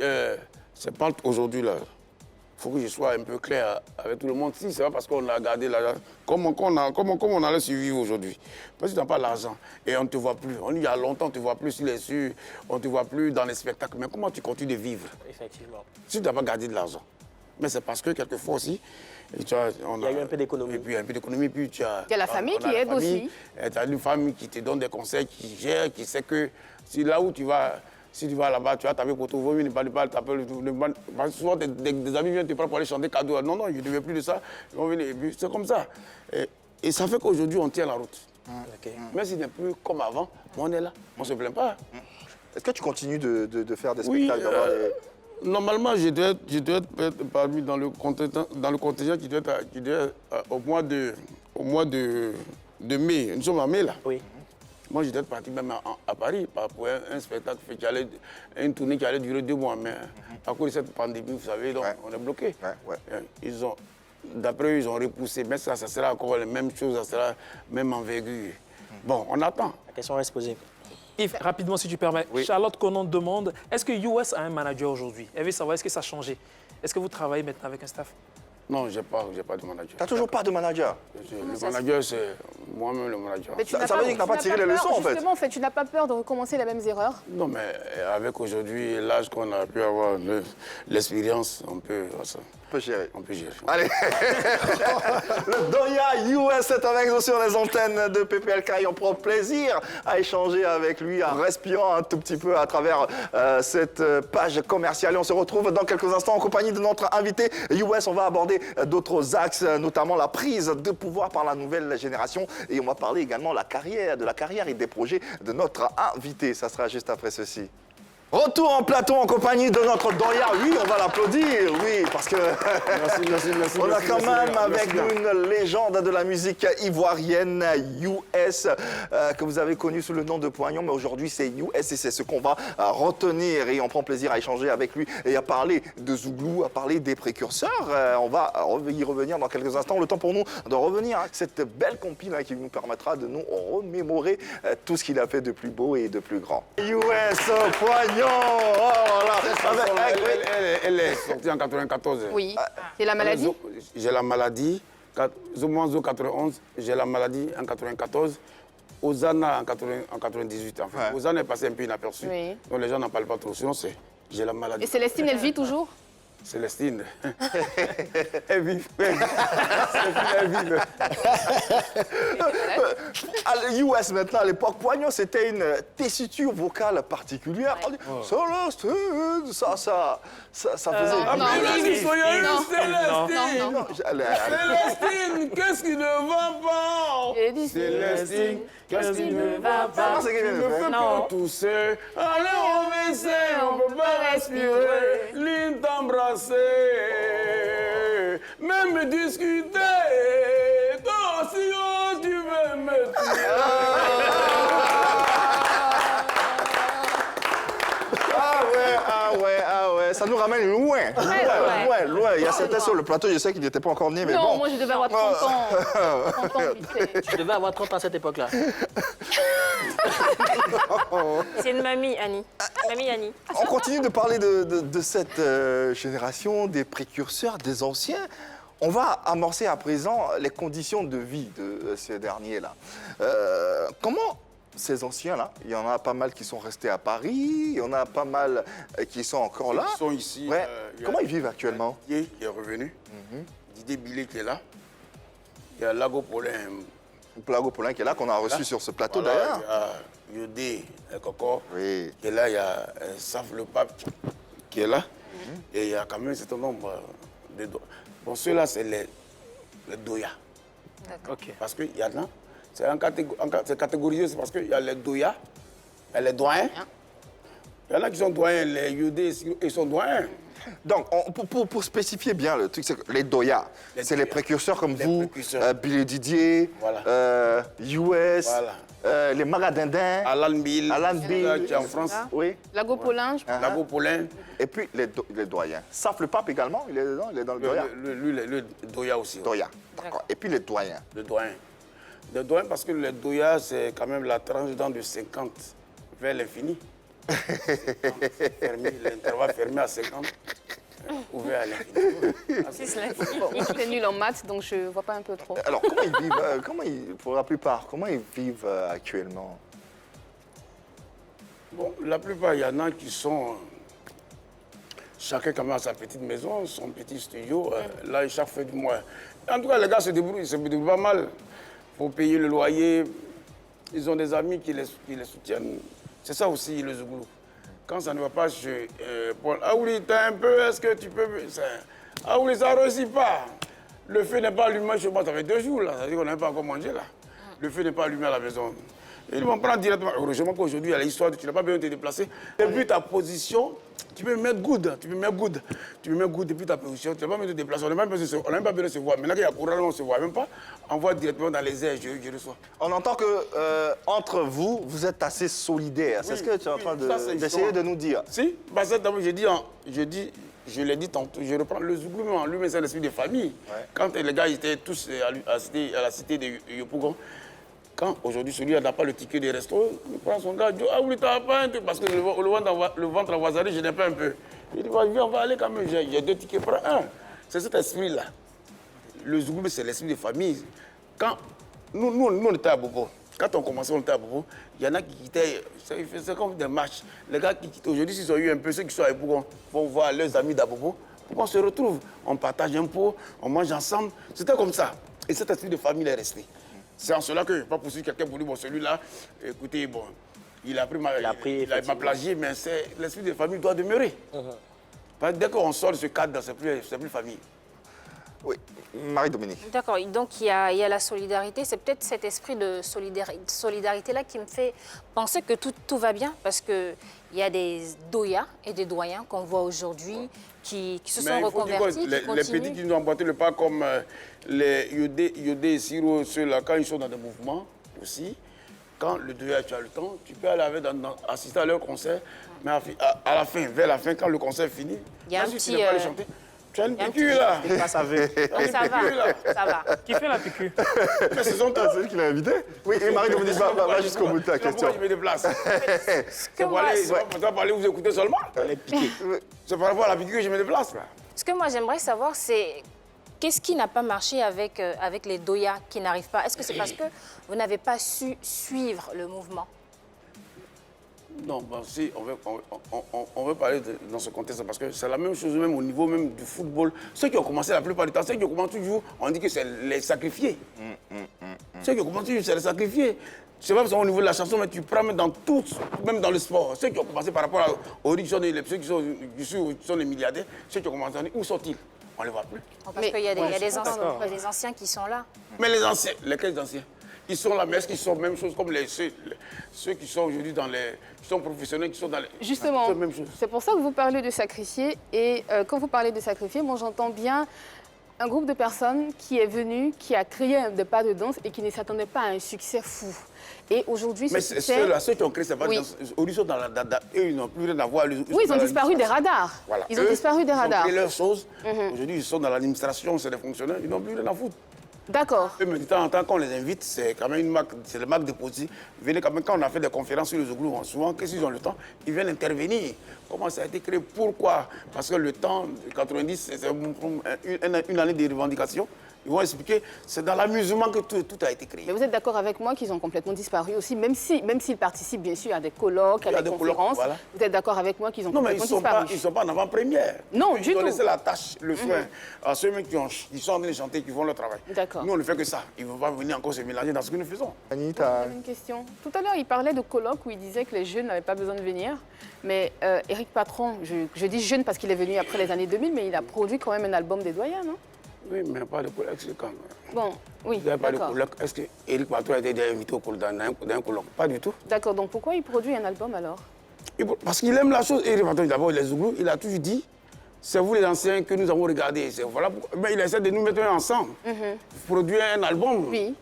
c'est pas aujourd'hui là, il faut que je sois un peu clair avec tout le monde. Si c'est pas parce qu'on a gardé l'argent, comment on allait survivre aujourd'hui? Parce que tu n'as pas l'argent et on ne te voit plus. Il y a longtemps, on ne te voit plus sur les cieux, on ne te voit plus dans les spectacles. Mais comment tu continues de vivre? Effectivement. Si tu n'as pas gardé de l'argent. Mais c'est parce que quelquefois aussi, il y a eu un peu d'économie. Et puis un peu d'économie, puis tu as... Il y a la famille qui aide aussi. Tu as une famille qui te donne des conseils, qui gère, qui sait que si là où tu vas... Si tu vas là-bas, tu as tapé pour tout, vaut mieux ne pas t'appeler. Souvent, des amis viennent te prendre pour aller chanter cadeau. Non, je ne veux plus de ça. Ils vont venir. C'est comme ça. Et ça fait qu'aujourd'hui, on tient la route. Okay. Même si ce n'est plus comme avant, on est là. On ne se plaint pas. Est-ce que tu continues de faire des spectacles? Normalement, je dois être parmi dans le contingent qui doit être au mois de mai. Nous sommes en mai, là. Oui. Moi, j'étais parti même à Paris pour un spectacle, une tournée qui allait durer 2 mois. Mais à cause de cette pandémie, vous savez, donc, on est bloqué. D'après eux, ils ont repoussé. Mais ça sera encore la même chose, ça sera même envergure. Bon, on attend. La question reste posée. Yves, rapidement, si tu permets. Oui. Charlotte Conan demande, est-ce que US a un manager aujourd'hui? Elle veut savoir, est-ce que ça a changé? Est-ce que vous travaillez maintenant avec un staff? Non, j'ai pas de manager. T'as toujours pas de manager? Le manager, c'est moi-même le manager. Mais tu Ça n'as veut dire que t'as pas tu tiré n'as les peur, leçons, en fait. Justement, en fait, tu n'as pas peur de recommencer les mêmes erreurs? Non, mais avec aujourd'hui, l'âge qu'on a pu avoir, l'expérience, on peut gérer. On peut gérer. Allez, le Doya US est avec nous sur les antennes de PPLK et on prend plaisir à échanger avec lui en respirant un tout petit peu à travers cette page commerciale. Et on se retrouve dans quelques instants en compagnie de notre invité US. On va aborder d'autres axes, notamment la prise de pouvoir par la nouvelle génération et on va parler également de la carrière et des projets de notre invité. Ça sera juste après ceci. Retour en plateau en compagnie de notre Doya. Oui, on va l'applaudir, oui, parce que Merci. on a quand même avec nous une légende de la musique ivoirienne, US, que vous avez connu sous le nom de Poignon, mais aujourd'hui c'est US et c'est ce qu'on va retenir et on prend plaisir à échanger avec lui et à parler de Zouglou, à parler des précurseurs. On va y revenir dans quelques instants. Le temps pour nous de revenir à cette belle compile qui nous permettra de nous remémorer tout ce qu'il a fait de plus beau et de plus grand. US, Poignon. Oh là, elle est sortie en 94. Oui. C'est la maladie? J'ai la maladie. Zomanzo 91, j'ai la maladie en 94. Ozana en 98. Enfin, Ouais. Ozana est passé un peu inaperçu. Oui. Donc les gens n'en parlent pas trop. Sinon, j'ai la maladie. Et Célestine, elle vit toujours? Célestine. Elle vit. Elle vit. US maintenant, à l'époque, Poignon, c'était une tessiture vocale particulière. On dit, Célestine, ça faisait... non, non. Célestine, qu'est-ce qui ne va pas? J'ai dit Célestine, qu'est-ce qui ne va Ça, pas? c'est qu'il vient de Ne faire. fais pas tousser. Allez, on essaie, on peut pas respirer. L'une t'embrasser, même discuter. Toi aussi, oh, tu veux me tuer. Ah ouais, ça nous ramène loin. Loin. Il y a certains sur le plateau, je sais qu'ils n'étaient pas encore nés, mais non, bon. moi je devais avoir 30 ans. 30 ans, vite fait. Tu devais avoir 30 ans à cette époque-là. C'est une mamie, Annie. Mamie Annie. On continue de parler de cette génération, des précurseurs, des anciens. On va amorcer à présent les conditions de vie de ces derniers-là. Comment ces anciens-là, il y en a pas mal qui sont restés à Paris, il y en a pas mal qui sont encore là. Ils sont ici. Ouais. Comment ils vivent actuellement? Didier qui est revenu. Didier Billet qui est là. Il y a Lago Paulin. Plago Paulin qui est là, qu'on a reçu sur ce plateau Voilà, d'ailleurs. il y a Yodé, Coco, Oui. qui est là. Il y a Saf le Pape qui est là. Et il y a quand même un certain nombre de doyas. Bon, ceux-là, c'est les doyas. Ok. Parce qu'il y en a, c'est catégorisé, c'est parce qu'il y a les doyas, et les doyens. Il y en a qui sont doyens, les Yodé, ils sont doyens. Donc, pour spécifier bien le truc, c'est que les doyas, c'est les précurseurs comme Les vous, précurseurs. Billy Didier, Voilà. US, Voilà. les Magadindins, Alan Bill, Bill, qui est en France. oui, Lago Paulin, je pense. Lago Paulin. et puis les doyens. Saf le Pape également, il est dans le doya. Le doya aussi. Doya, d'accord. Et puis les doyens. Le doyen. Le doyen parce que le doya, c'est quand même la tranche d'âge de 50 vers l'infini. L'intervalle fermé à 50, ouvert à l'infini. Bon, j'étais nulle en maths, donc je vois pas un peu trop. Alors, comment ils vivent, pour la plupart, comment ils vivent actuellement? Bon, la plupart, il y en a qui sont... chacun quand même a sa petite maison, son petit studio, là, chaque fin du mois. En tout cas, les gars se débrouillent pas mal pour payer le loyer. Ils ont des amis qui les soutiennent. C'est ça aussi le Zouglou. Quand ça ne va pas chez Paul, ah oui, t'as un peu, est-ce que tu peux... Ah oui, ça ne réussit pas. Le feu n'est pas allumé chez moi, ça fait 2 jours là, ça veut dire qu'on n'a pas encore mangé là. Le feu n'est pas allumé à la maison. Ils vont prendre directement. Heureusement qu'aujourd'hui, il y a l'histoire, tu n'as pas besoin de te déplacer. Depuis ta position, tu peux mettre good. Tu peux mettre good depuis ta position. Tu n'as pas besoin de te déplacer. On n'a même pas besoin de se voir. Maintenant qu'il y a courant, on ne se voit même pas. On voit directement dans les airs, je reçois. On entend que entre vous, vous êtes assez solidaires. C'est ce que tu es en train d'essayer de nous dire. Si, parce que je l'ai dit tantôt, je reprends le Zouglou, lui, c'est l'esprit de famille. Ouais. Quand les gars étaient tous à la cité de Yopougon, Quand aujourd'hui, celui-là n'a pas le ticket des restos, il prend son gars, il dit « Ah oui, t'as pas un truc, parce que le ventre avoisané, je n'ai pas un peu. » Il dit « Viens, on va aller quand même, j'ai 2 tickets, prends un. » C'est cet esprit-là. Le Zouglou, c'est l'esprit de famille. Quand nous, on était à Bobo. Quand on commençait, on était à Bobo. Il y en a qui quittaient, c'est comme des matchs. Les gars qui quittent aujourd'hui, s'ils ont eu un peu, ceux qui sont à Bobo vont voir leurs amis d'Abobo. Pourquoi on se retrouve? On partage un pot, on mange ensemble. C'était comme ça. Et cet esprit de famille est resté. C'est en cela que, pas pour si quelqu'un pour dire, bon, celui-là, écoutez, bon, il a m'a plagié, mais l'esprit de famille doit demeurer. Parce que dès qu'on sort de ce cadre, c'est plus famille. Oui, Marie-Dominique. D'accord, donc il y a la solidarité. C'est peut-être cet esprit de solidarité-là qui me fait penser que tout va bien, parce qu'il y a des doyas et des doyens qu'on voit aujourd'hui qui se sont reconvertis, les petits qui nous ont emboîté le pas, comme les Yodé et Siro, ceux-là, quand ils sont dans des mouvements aussi, quand le doya, tu as le temps, tu peux aller assister à leur concert, mais à la fin, vers la fin, quand le concert finit, il y a un si petit... tu n'as pas le chanter, tu as une piqûre là. Ça va. Qui fait la piqûre? Mais c'est son temps. C'est lui qui l'a invité. Oui, et Marie-Dominique, va jusqu'au bout de ta question. Pourquoi je me déplace? C'est pour aller vous écouter seulement. C'est par rapport à la piqûre que je me déplace. Là. Ce que moi j'aimerais savoir, c'est qu'est-ce qui n'a pas marché avec les doyas qui n'arrivent pas? Est-ce que c'est parce que vous n'avez pas su suivre le mouvement? Non, ben, si, on veut parler dans ce contexte parce que c'est la même chose même au niveau même du football. Ceux qui ont commencé la plupart du temps, ceux qui ont commencé toujours, on dit que c'est les sacrifiés. Ceux qui ont commencé toujours, c'est les sacrifiés. Je ne sais pas si c'est au niveau de la chanson, mais tu prends même dans tout, même dans le sport. Ceux qui ont commencé par rapport aux riches, ceux qui sont les milliardaires, ceux qui ont commencé, où sont-ils? On ne les voit plus. Parce qu'il y a des anciens qui sont là. Mais les anciens, lesquels anciens? Ils sont là, mais est-ce qu'ils sont la même chose comme ceux qui sont aujourd'hui qui sont professionnels, qui sont dans les... Justement, c'est pour ça que vous parlez de sacrifier. Et quand vous parlez de sacrifier, moi j'entends bien un groupe de personnes qui est venu, qui a créé des pas de danse et qui ne s'attendait pas à un succès fou. Et aujourd'hui, mais ceux qui ont créé ces pas de danse, aujourd'hui, sont dans la dada. Eux, ils n'ont plus rien à voir. Oui, ils ont disparu des radars. Voilà. Ils ont disparu des radars. Ils ont créé leurs choses. Aujourd'hui, ils sont dans l'administration, c'est des fonctionnaires. Ils n'ont plus rien à foutre. D'accord. Mais de temps en temps, quand on les invite, c'est quand même une marque, c'est le marque de positif. Venez quand même, quand on a fait des conférences sur le Zouglou, souvent, qu'est-ce qu'ils ont le temps? Ils viennent intervenir. Comment ça a été créé? Pourquoi? Parce que le temps, 90, c'est une année de revendication. Ils vont expliquer, c'est dans l'amusement que tout a été créé. Mais vous êtes d'accord avec moi qu'ils ont complètement disparu aussi, même s'ils participent bien sûr à des colloques, à des conférences. Voilà. Vous êtes d'accord avec moi qu'ils ont complètement disparu? Non, mais ils ne sont pas en avant-première. Non, du tout. Ils ont laissé la tâche, le soin, à ceux qui sont en train de chanter, qui font leur travail. D'accord. Nous, on ne fait que ça. Ils ne vont pas venir encore se mélanger dans ce que nous faisons. Annie, j'avais une question. Tout à l'heure, il parlait de colloques où il disait que les jeunes n'avaient pas besoin de venir. Mais Éric Patron, je dis jeune parce qu'il est venu après les années 2000, mais il a produit quand même un album des doyens, non? Oui, mais pas de colloque, c'est quand Bon, oui, pas de colloque. Est-ce qu'Éric Patron a été invité dans un colloque? Pas du tout. D'accord, donc pourquoi il produit un album alors? Parce qu'il aime la chose. Éric Patron, d'abord, les Zouglous, il a toujours dit, c'est vous les anciens que nous avons regardés. Voilà pourquoi. Mais il essaie de nous mettre ensemble. Produire un album. Oui.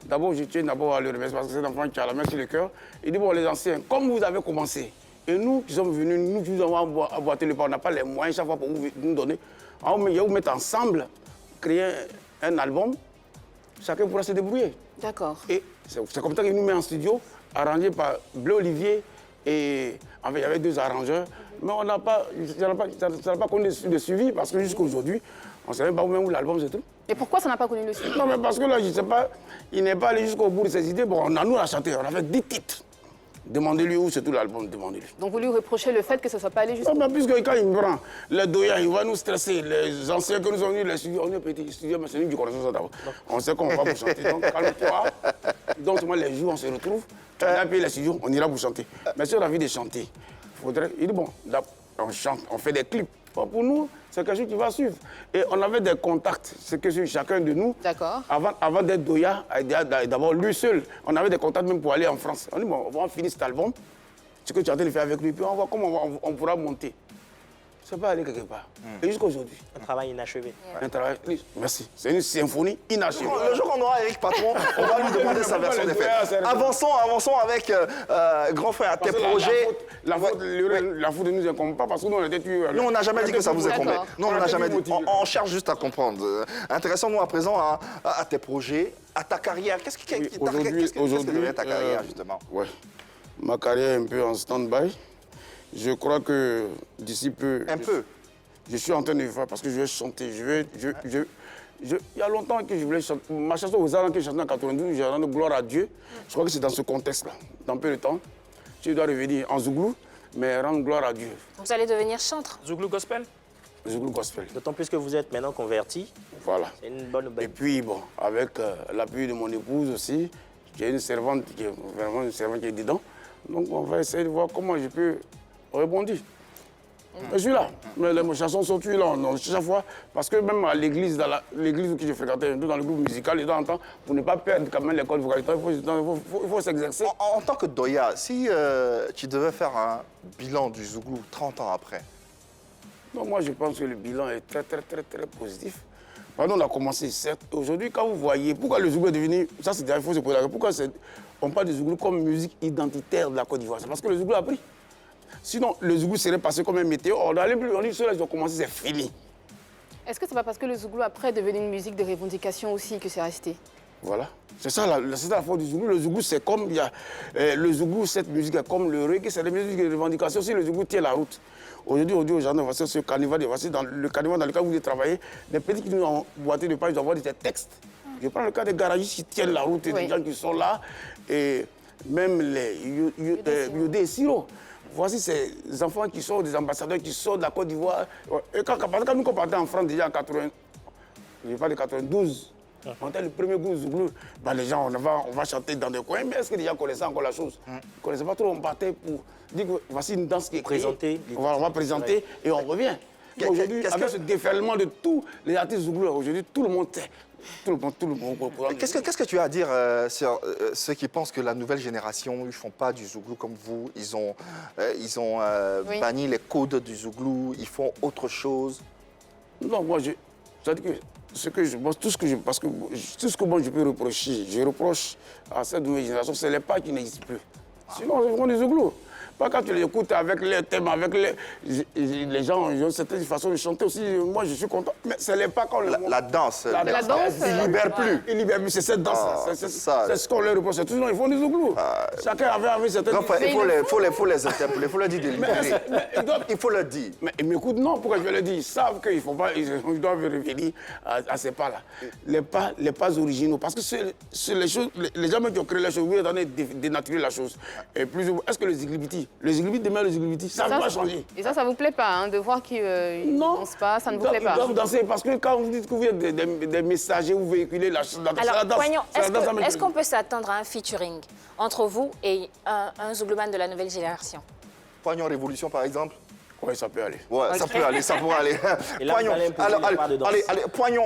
D'abord, je tiens d'abord à le remercier parce que c'est un enfant qui a la main sur le cœur. Il dit, bon, les anciens, comme vous avez commencé, et nous qui sommes venus, nous qui nous avons emboîté le pas, on n'a pas les moyens chaque fois pour nous donner. Alors, on va vous mettre ensemble, créer un album, chacun pourra se débrouiller. D'accord. Et c'est comme ça qu'il nous met en studio, arrangé par Bleu Olivier, et enfin, il y avait 2 arrangeurs, mais on n'a pas, ça n'a pas connu de suivi parce que jusqu'à aujourd'hui, on ne savait pas où l'album se trouve. Et pourquoi ça n'a pas connu le suivi? Non, mais parce que là, je ne sais pas, il n'est pas allé jusqu'au bout de ses idées. Bon, nous, on a chanté, on a fait 10 titres. Demandez-lui où c'est tout l'album, demandez-lui. Donc vous lui reprochez le fait que ce ne soit pas allé jusqu'au bout? Puisque quand il me prend les doyens, il va nous stresser. Les anciens que nous avons venus, les studios, on est petit studio, mais c'est nous qui connaissons ça d'abord. On sait qu'on va pour chanter, donc calme-toi. Donc moi, les jours, on se retrouve, tu as payé les studios, on ira pour chanter. Mais si on a envie de chanter, il dit bon, on chante, on fait des clips. Pour nous, c'est quelque chose qui va suivre. Et on avait des contacts, c'est que chacun de nous, avant d'être doya, d'abord lui seul, on avait des contacts même pour aller en France. On dit, bon, on va finir cet album, ce que tu es en train de faire avec lui, puis on voit comment on pourra monter. c'est pas aller quelque part. Et jusqu'à aujourd'hui. Un travail inachevé. Un travail, merci. C'est une symphonie inachevée. Le jour qu'on aura Eric Patron, on va lui demander sa version des faits. Avançons avec grand frère, tes projets. La faute ne nous incombe pas parce que nous, on était tués. Nous, on n'a jamais dit que ça vous incombait. D'accord. Non, on n'a jamais dit. On cherche juste à comprendre. Intéressons-nous à présent à tes projets, à ta carrière. Qu'est-ce que devient ta carrière, justement? Ouais. Ma carrière est un peu en stand-by. Je crois que d'ici peu... Je suis en train de faire parce que je vais chanter. Il y a longtemps que je voulais chanter. Ma chanson aux Arts que j'ai chantée en 92, j'ai rendu gloire à Dieu. Je crois que c'est dans ce contexte-là. Dans peu de temps, je dois revenir en Zouglou, mais rendre gloire à Dieu. Vous allez devenir chantre. Zouglou Gospel? Zouglou Gospel. D'autant plus que vous êtes maintenant converti. Voilà. C'est une bonne Et nouvelle. puis, bon, avec l'appui de mon épouse aussi, j'ai une servante qui est vraiment une servante qui est dedans. Donc, on va essayer de voir comment je peux rebondir. Je suis là. Mais les chansons sont tuées là, chaque fois. Parce que même à l'église, dans l'église où je fréquentais, dans le groupe musical, de temps en temps, pour ne pas perdre quand même l'école vocalité, il faut s'exercer. En tant que Doya, si tu devais faire un bilan du Zouglou 30 ans après? Donc moi, je pense que le bilan est très positif. Pardon, on a commencé, certes. Aujourd'hui, quand vous voyez, pourquoi le Zouglou est devenu... Ça, c'est il faut se poser la question. Pourquoi on parle du Zouglou comme musique identitaire de la Côte d'Ivoire? C'est parce que le Zouglou a pris. Sinon, le Zouglou serait passé comme un météo. On allait plus, on dit, ceux-là, ils ont commencé, c'est fini. Est-ce que c'est pas parce que le Zouglou après est devenu une musique de revendication aussi que c'est resté? Voilà. C'est ça la faute du Zouglou. Le Zouglou, c'est comme... le Zouglou, cette musique est comme le reggae, c'est des musiques de revendication. Si le Zouglou tient la route. Aujourd'hui, on dit aux gens, voici ce carnaval, voici dans le carnaval dans lequel vous voulez travailler, les petits qui nous ont boité de pages, ils envoient des textes. Je prends le cas des garagistes qui tiennent la route et des gens qui sont là, et même les Yodé et Siro. Voici ces enfants qui sont des ambassadeurs, qui sortent de la Côte d'Ivoire. Et quand nous partait en France déjà en 80, je parle de 92, on était le premier groupe Zouglou. Ben, les gens, on va chanter dans des coins, mais est-ce que les gens connaissaient encore la chose? Ils ne connaissaient pas trop, on partait pour dire que voici une danse qui est Présenter. on va présenter et on revient. Aujourd'hui, avec ce déferlement de tous les artistes Zouglou, aujourd'hui, tout le monde sait. Tout le monde. Qu'est-ce que tu as à dire sur ceux qui pensent que la nouvelle génération, ils ne font pas du Zouglou comme vous, ils ont banni les codes du Zouglou, ils font autre chose? Non, moi, tout ce que moi je peux reprocher, je reproche à cette nouvelle génération, c'est les pas qui n'existent plus. Sinon, ils font des Zouglou. Pas quand tu les écoutes avec les thèmes, avec les gens, ils ont une certaine façon de chanter aussi. Moi, je suis content. Mais ce n'est pas quand la danse. La danse, ils ne libèrent plus. Ils libèrent plus, c'est cette danse. C'est ce qu'on leur reproche. Toujours, ils font des Zouglou. Chacun avait certaines... Il faut les interpeller, il faut leur dire de libérer. Il faut leur dire. Mais ils m'écoutent, non, pourquoi je vais leur dire? Ils savent qu'ils faut pas, ils doivent revenir à ces pas-là. Les pas originaux. Parce que c'est les choses, les gens qui ont créé les choses, vous êtes en train de dénaturer la chose. Et plus, est-ce que les Ziglibiti, demain les Ziglibiti, ça va changer. Et ça vous plaît pas, hein, de voir qu'ils ne dansent pas, ça ne vous plaît pas? Ils doivent danser parce que quand vous dites que vous êtes des messagers, vous véhiculez la chose. Alors, Poignon, est-ce qu'on peut s'attendre à un featuring entre vous et un Zouglouman de la nouvelle génération? Poignon Révolution, par exemple? Oui, ça peut aller. Ouais, ça peut aller, ça pourrait aller. Et là, Poignon, allez, Poignon,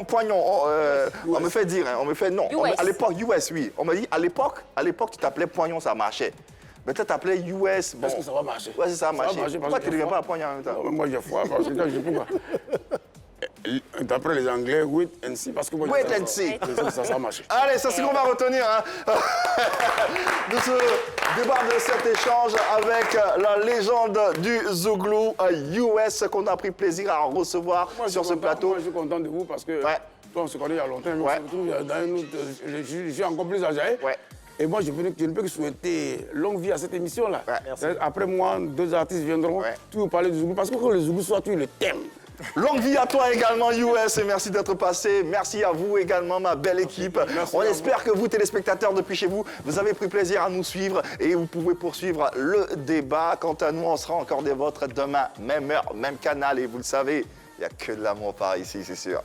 on me fait dire, on me fait non. US. À l'époque, US, oui. On me dit, à l'époque, tu t'appelais Poignon, ça marchait. Mais tu t'appelais US, bon. Est-ce que ça va marcher? Ouais, ça va marcher. Pourquoi tu ne deviens pas à Poignon en même temps? Moi, j'ai foi, parce que quand je pourquoi. D'après les Anglais, wait and see, parce que moi, Wait and see. Ça marche. Allez, c'est ce qu'on va retenir de ce débat, de cet échange avec la légende du Zouglou US qu'on a pris plaisir à recevoir sur ce plateau. Moi, je suis content de vous parce que on se connaît il y a longtemps. Je suis encore plus âgé. Ouais. Et moi, je ne peux que souhaiter longue vie à cette émission-là. Après moi, deux artistes viendront tout parler du Zouglou parce que quand le Zouglou soit tu le thème. Longue vie à toi également, US, et merci d'être passé. Merci à vous également, ma belle équipe. On espère que vous, téléspectateurs, depuis chez vous, vous avez pris plaisir à nous suivre et vous pouvez poursuivre le débat. Quant à nous, on sera encore des vôtres demain, même heure, même canal. Et vous le savez, il n'y a que de l'amour par ici, c'est sûr.